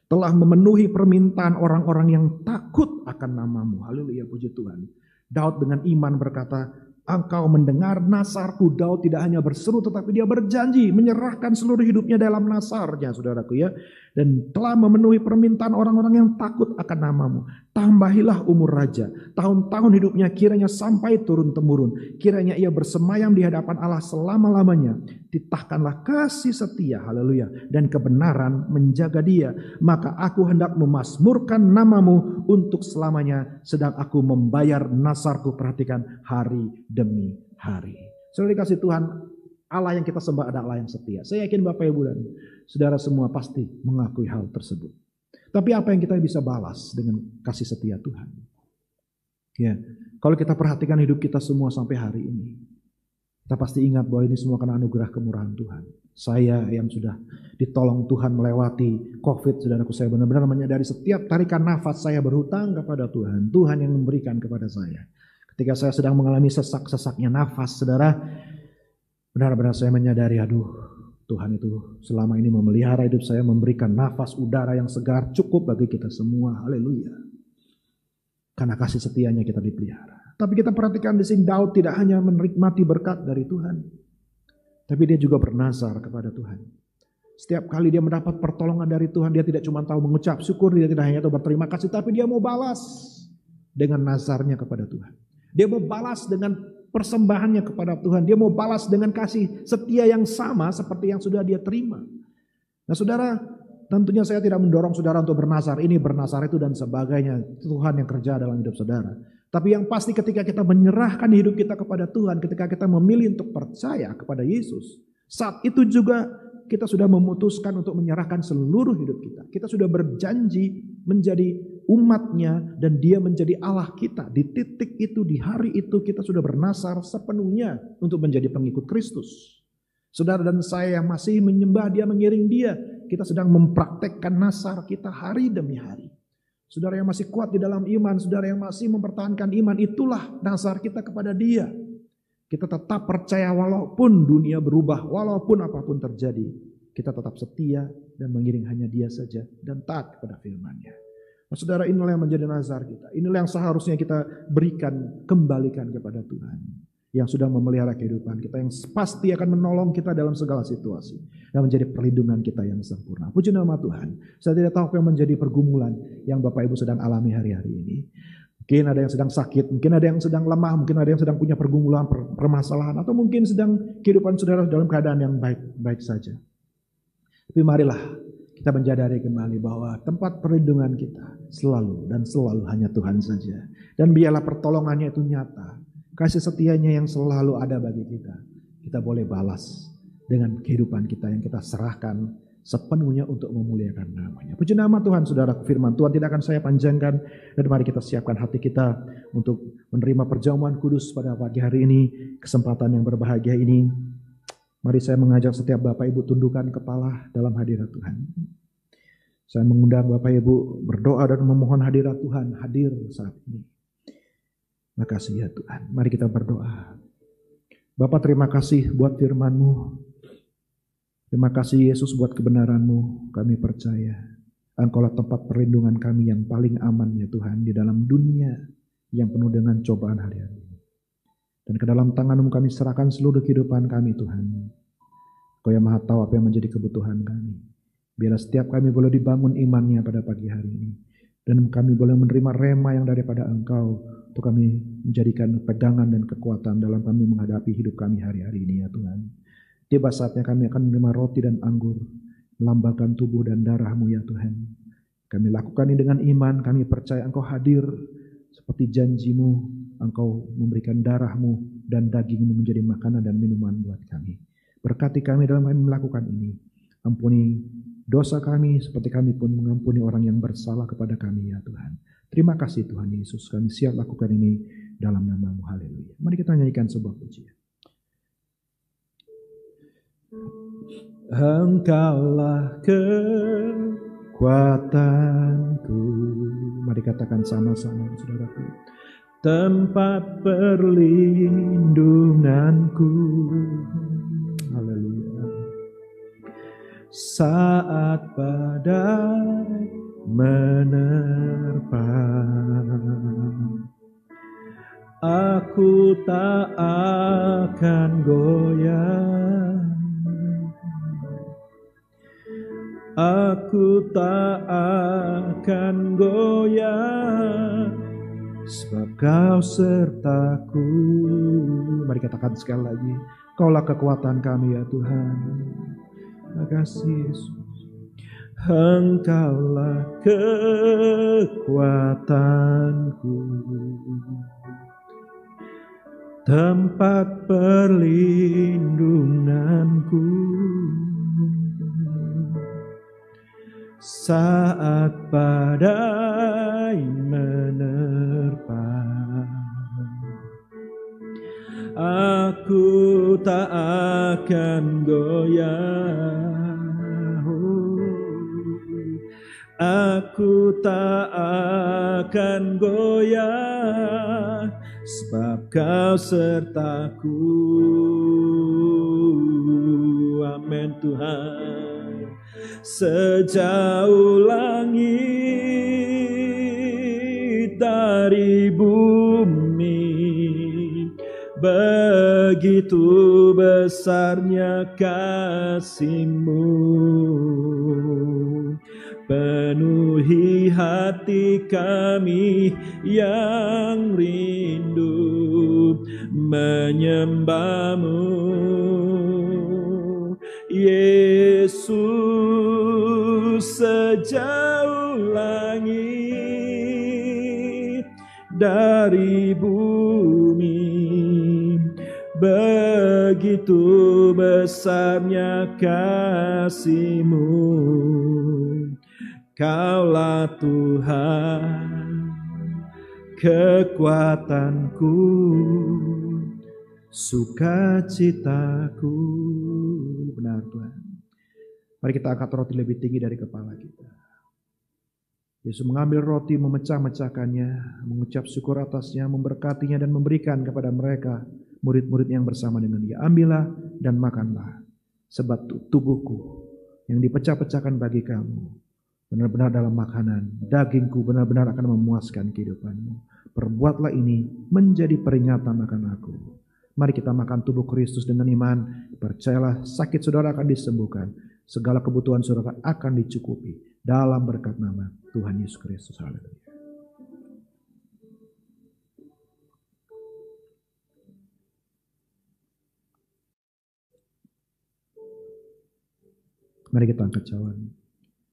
telah memenuhi permintaan orang-orang yang takut akan nama-Mu. Haleluya, puji Tuhan. Daud dengan iman berkata, Engkau mendengar nasarku. Daud tidak hanya berseru tetapi dia berjanji menyerahkan seluruh hidupnya dalam nasarnya, saudaraku ya. Dan telah memenuhi permintaan orang-orang yang takut akan nama-Mu. Tambahilah umur raja. Tahun-tahun hidupnya kiranya sampai turun-temurun. Kiranya ia bersemayam di hadapan Allah selama-lamanya. Ditahkanlah kasih setia, haleluya, dan kebenaran menjaga dia. Maka aku hendak memasmurkan nama-Mu untuk selamanya, sedang aku membayar nasarku. Perhatikan, hari demi hari. Saudara dikasih Tuhan, Allah yang kita sembah adalah Allah yang setia. Saya yakin Bapak Ibu dan saudara semua pasti mengakui hal tersebut. Tapi apa yang kita bisa balas dengan kasih setia Tuhan? Ya, kalau kita perhatikan hidup kita semua sampai hari ini, kita pasti ingat bahwa ini semua karena anugerah kemurahan Tuhan. Saya yang sudah ditolong Tuhan melewati COVID, saudaraku, saya benar-benar menyadari setiap tarikan nafas saya berhutang kepada Tuhan. Tuhan yang memberikan kepada saya. Ketika saya sedang mengalami sesak-sesaknya nafas, saudara, benar-benar saya menyadari, aduh, Tuhan itu selama ini memelihara hidup saya, memberikan nafas udara yang segar cukup bagi kita semua. Haleluya. Karena kasih setianya kita dipelihara. Tapi kita perhatikan di sini, Daud tidak hanya menikmati berkat dari Tuhan, tapi dia juga bernazar kepada Tuhan. Setiap kali dia mendapat pertolongan dari Tuhan, dia tidak cuma tahu mengucap syukur, dia tidak hanya tahu berterima kasih, tapi dia mau balas dengan nazarnya kepada Tuhan. Dia mau balas dengan persembahannya kepada Tuhan. Dia mau balas dengan kasih setia yang sama seperti yang sudah dia terima. Nah saudara, tentunya saya tidak mendorong saudara untuk bernazar ini, bernazar itu dan sebagainya. Tuhan yang kerja dalam hidup saudara. Tapi yang pasti ketika kita menyerahkan hidup kita kepada Tuhan, ketika kita memilih untuk percaya kepada Yesus, saat itu juga kita sudah memutuskan untuk menyerahkan seluruh hidup kita. Kita sudah berjanji menjadi umatnya dan dia menjadi Allah kita. Di titik itu, di hari itu kita sudah bernazar sepenuhnya untuk menjadi pengikut Kristus. Saudara dan saya yang masih menyembah dia, mengiring dia, kita sedang mempraktekkan nazar kita hari demi hari. Saudara yang masih kuat di dalam iman, saudara yang masih mempertahankan iman, itulah nazar kita kepada dia. Kita tetap percaya walaupun dunia berubah, walaupun apapun terjadi, kita tetap setia dan mengiring hanya dia saja dan taat kepada firman-Nya. Nah, saudara, inilah yang menjadi nazar kita. Inilah yang seharusnya kita berikan, kembalikan kepada Tuhan. Yang sudah memelihara kehidupan kita, yang pasti akan menolong kita dalam segala situasi. Dan menjadi perlindungan kita yang sempurna. Puji nama Tuhan. Saya tidak tahu apa yang menjadi pergumulan yang Bapak Ibu sedang alami hari-hari ini. Mungkin ada yang sedang sakit, mungkin ada yang sedang lemah, mungkin ada yang sedang punya pergumulan, permasalahan. Atau mungkin sedang kehidupan saudara dalam keadaan yang baik-baik saja. Tapi marilah kita menyadari kembali bahwa tempat perlindungan kita selalu dan selalu hanya Tuhan saja. Dan biarlah pertolongannya itu nyata. Kasih setianya yang selalu ada bagi kita. Kita boleh balas dengan kehidupan kita yang kita serahkan sepenuhnya untuk memuliakan namanya. Puji nama Tuhan, saudara. Firman Tuhan tidak akan saya panjangkan. Dan mari kita siapkan hati kita untuk menerima perjamuan kudus pada pagi hari ini. Kesempatan yang berbahagia ini. Mari saya mengajak setiap Bapak Ibu tundukkan kepala dalam hadirat Tuhan. Saya mengundang Bapak Ibu berdoa dan memohon hadirat Tuhan hadir saat ini. Makasih ya Tuhan. Mari kita berdoa. Bapa, terima kasih buat firman-Mu. Terima kasih Yesus buat kebenaran-Mu. Kami percaya Engkaulah tempat perlindungan kami yang paling aman ya Tuhan. Di dalam dunia yang penuh dengan cobaan hari-hari ini. Dan ke dalam tangan-Mu kami serahkan seluruh kehidupan kami Tuhan. Kau yang maha tahu apa yang menjadi kebutuhan kami. Biarlah setiap kami boleh dibangun imannya pada pagi hari ini. Dan kami boleh menerima rema yang daripada Engkau. Untuk kami menjadikan pegangan dan kekuatan dalam kami menghadapi hidup kami hari-hari ini ya Tuhan. Tiba saatnya kami akan menerima roti dan anggur. Melambangkan tubuh dan darah-Mu ya Tuhan. Kami lakukan ini dengan iman. Kami percaya Engkau hadir. Seperti janji-Mu. Engkau memberikan darah-Mu dan daging-Mu menjadi makanan dan minuman buat kami. Berkati kami dalam kami melakukan ini. Ampuni dosa kami seperti kami pun mengampuni orang yang bersalah kepada kami ya Tuhan. Terima kasih Tuhan Yesus. Kami siap lakukan ini dalam nama-Mu. Haleluya. Mari kita nyanyikan sebuah pujian. Engkaulah kekuatanku. Mari katakan sama-sama saudaraku. Tempat perlindunganku. Haleluya. saat badai menerpa. Aku tak akan goyah, aku tak akan goyah, sebab Kau sertaku. Mari katakan sekali lagi, Kaulah kekuatan kami ya Tuhan. Terima kasih Yesus. Engkaulah kekuatanku, tempat perlindunganku, saat badai menerpa. Aku tak akan goyah, aku tak akan goyah, sebab Kau sertaku. Amin Tuhan. Sejauh langit dari bumi, begitu besarnya kasih-Mu, penuhi hati kami yang rindu menyembah-Mu. Yesus, sejauh langit dari bumi, begitu besarnya kasih-Mu. Kaulah Tuhan, kekuatanku, sukacitaku. Benar Tuhan. Mari kita angkat roti lebih tinggi dari kepala kita. Yesus mengambil roti, memecah-mecahkannya, mengucap syukur atasnya, memberkatinya dan memberikan kepada mereka, murid-murid yang bersama dengan Dia. Ambillah dan makanlah, sebab tubuhku yang dipecah-pecahkan bagi kamu benar-benar dalam makanan, dagingku benar-benar akan memuaskan kehidupanmu. Perbuatlah ini menjadi peringatan akan aku. Mari kita makan tubuh Kristus dengan iman. Percayalah, sakit saudara akan disembuhkan, segala kebutuhan saudara akan dicukupi dalam berkat nama Tuhan Yesus Kristus. Haleluya. Mari kita angkat cawan.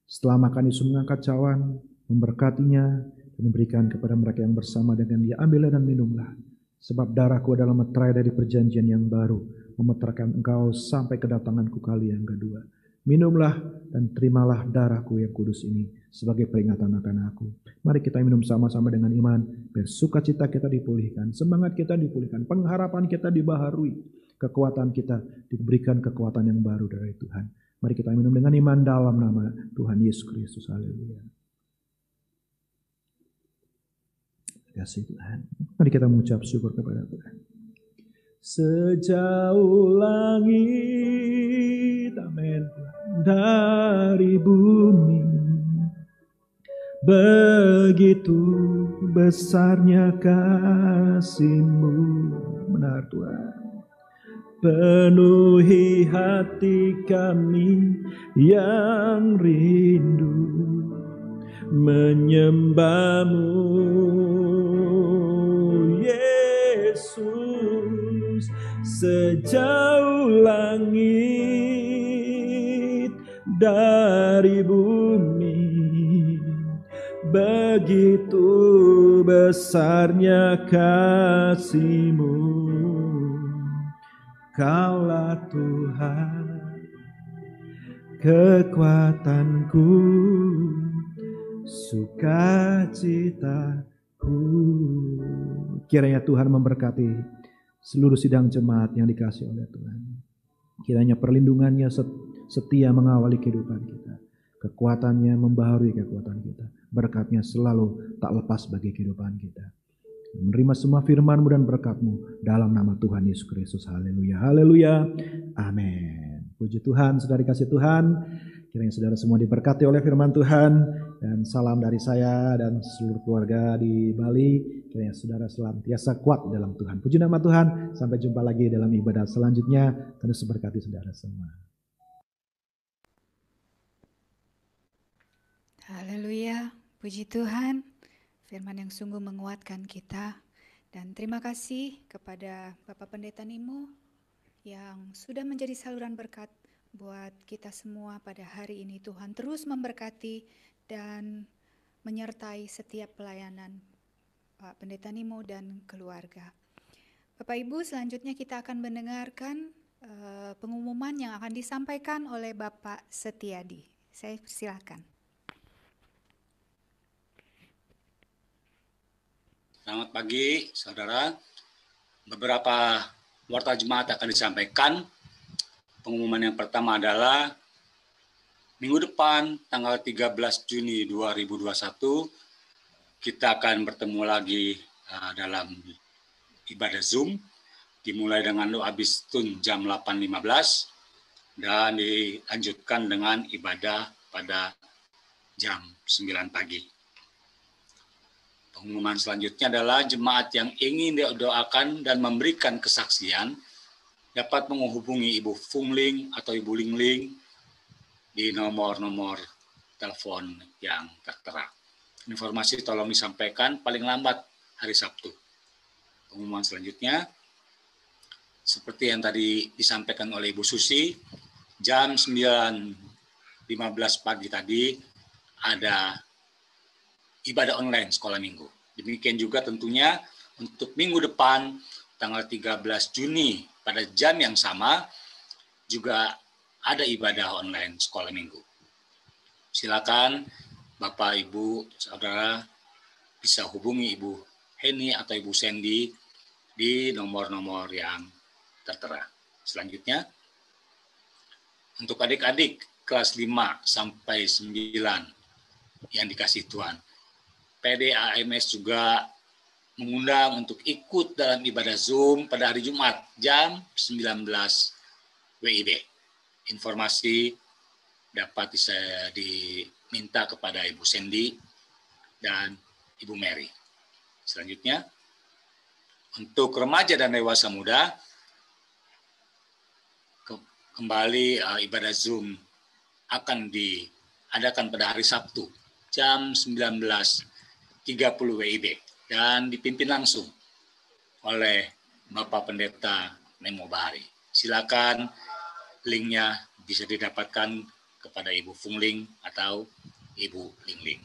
Setelah makan, Yesus mengangkat cawan, memberkatinya dan memberikan kepada mereka yang bersama dengan Dia. Ambillah dan minumlah, sebab darahku adalah meterai dari perjanjian yang baru, memeteraikan engkau sampai kedatanganku kali yang kedua. Minumlah dan terimalah darahku yang kudus ini sebagai peringatan akan aku. Mari kita minum sama-sama dengan iman, biar sukacita kita dipulihkan, semangat kita dipulihkan, pengharapan kita dibaharui, kekuatan kita diberikan kekuatan yang baru dari Tuhan. Mari kita minum dengan iman dalam nama Tuhan Yesus Kristus. Haleluya. Terima kasih Tuhan. Mari kita mengucap syukur kepada Tuhan. Sejauh langit, amin, dari bumi, begitu besarnya kasih-Mu. Benar Tuhan. Penuhi hati kami yang rindu menyembah-Mu, Yesus. Sejauh langit dari bumi, begitu besarnya kasih-Mu. Kaulah Tuhan, kekuatanku, sukacitaku. Kiranya Tuhan memberkati seluruh sidang jemaat yang dikasihi oleh Tuhan. Kiranya perlindungannya setia mengawali kehidupan kita. Kekuatannya membaharui kekuatan kita. Berkatnya selalu tak lepas bagi kehidupan kita. Menerima semua firman-Mu dan berkat-Mu dalam nama Tuhan Yesus Kristus. Haleluya, haleluya, amin. Puji Tuhan, saudara dikasih Tuhan. Kiranya saudara semua diberkati oleh firman Tuhan. Dan salam dari saya dan seluruh keluarga di Bali. Kiranya saudara senantiasa kuat dalam Tuhan. Puji nama Tuhan. Sampai jumpa lagi dalam ibadah selanjutnya. Terus berkati saudara semua. Haleluya, puji Tuhan. Firman yang sungguh menguatkan kita. Dan terima kasih kepada Bapak Pendeta Nimo yang sudah menjadi saluran berkat buat kita semua pada hari ini. Tuhan terus memberkati dan menyertai setiap pelayanan Pak Pendeta Nimo dan keluarga. Bapak Ibu, selanjutnya kita akan mendengarkan pengumuman yang akan disampaikan oleh Bapak Setiadi. Saya silakan. Selamat pagi, saudara. Beberapa warta jemaat akan disampaikan. Pengumuman yang pertama adalah minggu depan, tanggal 13 Juni 2021, kita akan bertemu lagi dalam ibadah Zoom, dimulai dengan doa bistun jam 8.15, dan dilanjutkan dengan ibadah pada jam 9 pagi. Pengumuman selanjutnya adalah jemaat yang ingin didoakan dan memberikan kesaksian dapat menghubungi Ibu Fungling atau Ibu Lingling di nomor-nomor telepon yang tertera. Informasi tolong disampaikan paling lambat hari Sabtu. Pengumuman selanjutnya, seperti yang tadi disampaikan oleh Ibu Susi, jam 9.15 pagi tadi ada ibadah online sekolah minggu. Demikian juga tentunya untuk minggu depan tanggal 13 Juni pada jam yang sama juga ada ibadah online sekolah minggu. Silakan Bapak, Ibu, Saudara bisa hubungi Ibu Heni atau Ibu Sandy di nomor-nomor yang tertera. Selanjutnya, untuk adik-adik kelas 5 sampai 9 yang dikasih Tuhan, PDAMS juga mengundang untuk ikut dalam ibadah Zoom pada hari Jumat jam 19 WIB. Informasi dapat diminta kepada Ibu Sandy dan Ibu Mary. Selanjutnya, untuk remaja dan dewasa muda, kembali ibadah Zoom akan diadakan pada hari Sabtu jam 19.30 WIB dan dipimpin langsung oleh Bapak Pendeta Nemo Bahari. Silakan linknya bisa didapatkan kepada Ibu Fungling atau Ibu Lingling.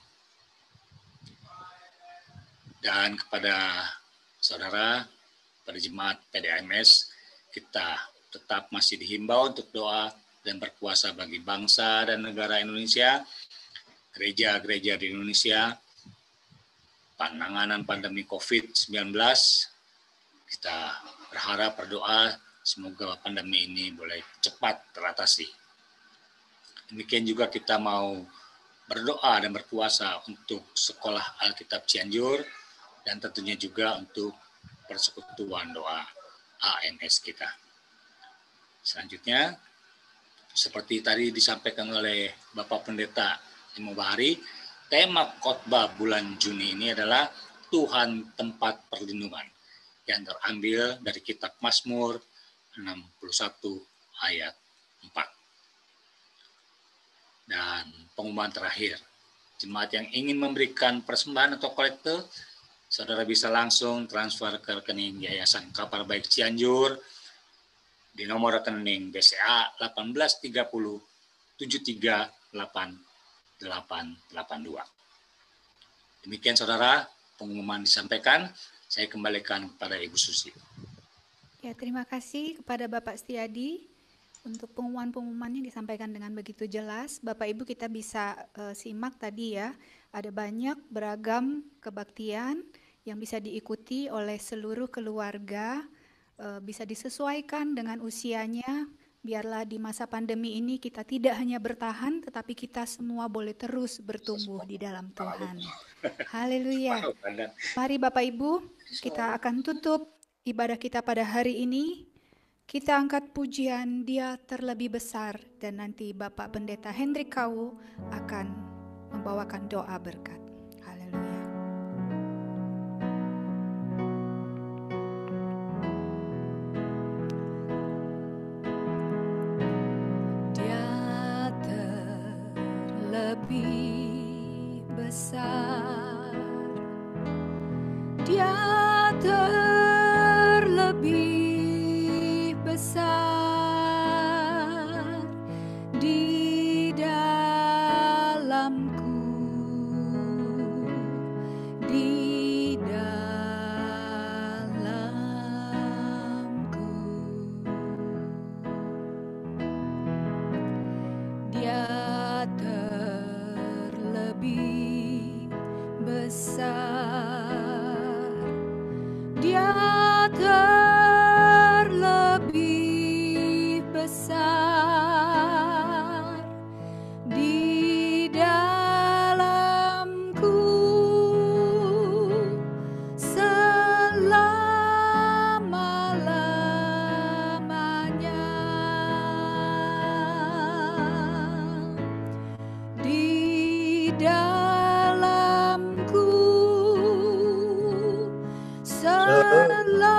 Dan kepada saudara, pada jemaat PDAMS, kita tetap masih dihimbau untuk doa dan berpuasa bagi bangsa dan negara Indonesia, gereja-gereja di Indonesia, penanganan pandemi COVID-19. Kita berharap, berdoa, semoga pandemi ini boleh cepat teratasi. Demikian juga kita mau berdoa dan berpuasa untuk Sekolah Alkitab Cianjur dan tentunya juga untuk persekutuan doa AMS kita. Selanjutnya, seperti tadi disampaikan oleh Bapak Pendeta Nemo Bahari, tema khotbah bulan Juni ini adalah Tuhan tempat perlindungan yang terambil dari kitab Mazmur 61 ayat 4. Dan pengumuman terakhir, jemaat yang ingin memberikan persembahan atau kolekte, saudara bisa langsung transfer ke rekening Yayasan Kabar Baik Cianjur di nomor rekening BCA 1830 738882. Demikian saudara, pengumuman disampaikan. Saya kembalikan kepada Ibu Susi. Ya, terima kasih kepada Bapak Setiadi untuk pengumuman-pengumuman yang disampaikan dengan begitu jelas. Bapak Ibu kita bisa simak tadi ya, ada banyak beragam kebaktian yang bisa diikuti oleh seluruh keluarga, bisa disesuaikan dengan usianya. Biarlah di masa pandemi ini kita tidak hanya bertahan, tetapi kita semua boleh terus bertumbuh di dalam Tuhan. Haleluya. Mari Bapak Ibu, kita akan tutup ibadah kita pada hari ini. Kita angkat pujian Dia terlebih besar, dan nanti Bapak Pendeta Hendrik Kau akan membawakan doa berkat. Haleluya. Dia terlebih besar, Dia terlebih besar di dalamku, di dalamku. Dia terlebih besar, Dia terlebih besar di dalamku selama-lamanya, di dalamku selama-lamanya.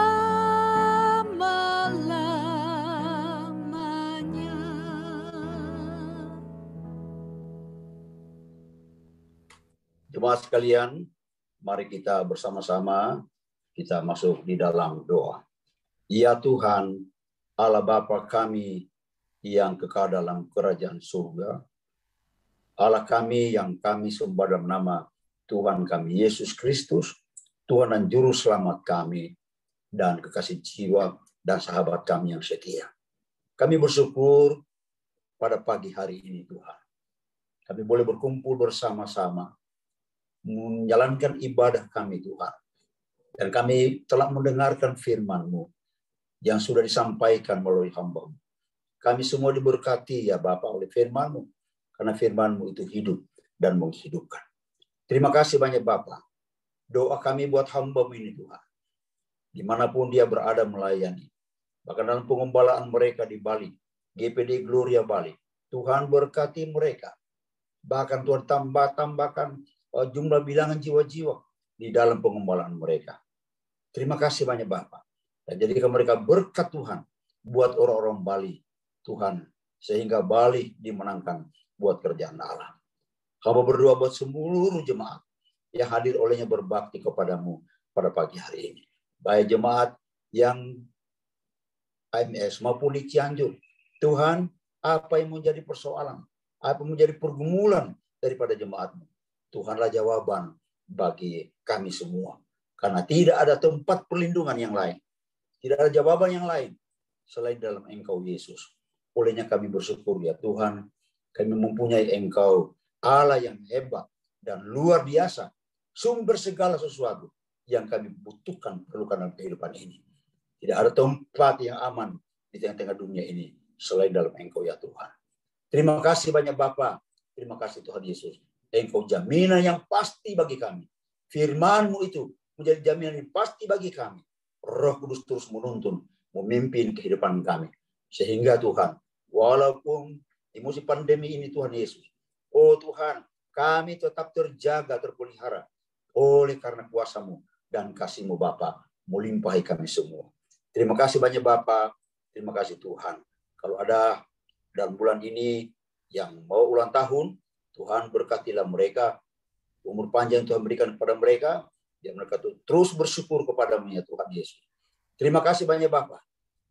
Jemaat sekalian, mari kita bersama-sama kita masuk di dalam doa. Ya Tuhan, Allah Bapa kami yang kekal dalam kerajaan surga, Allah kami yang kami sembah dalam nama Tuhan kami Yesus Kristus, Tuhan dan Juru Selamat kami, dan kekasih jiwa dan sahabat kami yang setia. Kami bersyukur pada pagi hari ini Tuhan. Kami boleh berkumpul bersama-sama, menjalankan ibadah kami Tuhan. Dan kami telah mendengarkan firman-Mu yang sudah disampaikan melalui hamba-Mu. Kami semua diberkati ya Bapa oleh firman-Mu, karena firman-Mu itu hidup dan menghidupkan. Terima kasih banyak Bapa. Doa kami buat hamba-Mu ini Tuhan, dimanapun dia berada melayani, bahkan dalam pengembalaan mereka di Bali, GPD Gloria Bali, Tuhan berkati mereka. Bahkan Tuhan tambahkan jumlah bilangan jiwa-jiwa di dalam pengembalaan mereka. Terima kasih banyak Bapak. Dan jadikan mereka berkat Tuhan buat orang-orang Bali, Tuhan, sehingga Bali dimenangkan buat kerjaan Allah. Hamba berdoa buat seluruh jemaat yang hadir olehnya berbakti kepadamu pada pagi hari ini. Baik jemaat yang AMS maupun di Cianjur. Tuhan, apa yang menjadi persoalan, apa yang menjadi pergumulan daripada jemaatmu, Tuhanlah jawaban bagi kami semua. Karena tidak ada tempat perlindungan yang lain. Tidak ada jawaban yang lain selain dalam Engkau Yesus. Olehnya kami bersyukur ya Tuhan, kami mempunyai Engkau Allah yang hebat dan luar biasa, sumber segala sesuatu yang kami butuhkan, perlukan dalam kehidupan ini. Tidak ada tempat yang aman di tengah-tengah dunia ini selain dalam Engkau ya Tuhan. Terima kasih banyak Bapa. Terima kasih Tuhan Yesus. Engkau jaminan yang pasti bagi kami. Firman-Mu itu menjadi jaminan yang pasti bagi kami. Roh Kudus terus menuntun, memimpin kehidupan kami. Sehingga Tuhan, walaupun di musim pandemi ini Tuhan Yesus, oh Tuhan, kami tetap terjaga, terpelihara oleh karena kuasa-Mu dan kasih-Mu Bapa melimpahi kami semua. Terima kasih banyak Bapa. Terima kasih Tuhan. Kalau ada dalam bulan ini yang mau ulang tahun, Tuhan berkatilah mereka, umur panjang Tuhan berikan kepada mereka, yang mereka terus bersyukur kepada-Mu ya Tuhan Yesus. Terima kasih banyak Bapa.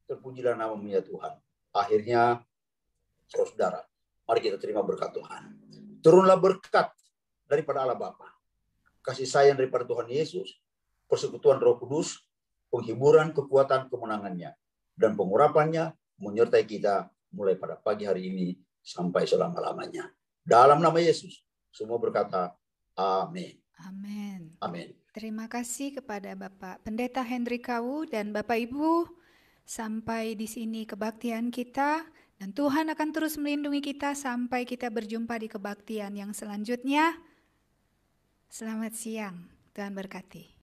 Terpujilah nama-Mu ya Tuhan. Akhirnya, saudara, mari kita terima berkat Tuhan. Turunlah berkat daripada Allah Bapa, kasih sayang daripada Tuhan Yesus, persekutuan Roh Kudus, penghiburan, kekuatan, kemenangannya, dan pengurapannya menyertai kita mulai pada pagi hari ini sampai selama-lamanya. Dalam nama Yesus, semua berkata, amin. Amin. Amin. Terima kasih kepada Bapak Pendeta Hendrik Kau dan Bapak Ibu. Sampai di sini kebaktian kita, dan Tuhan akan terus melindungi kita sampai kita berjumpa di kebaktian yang selanjutnya. Selamat siang, Tuhan berkati.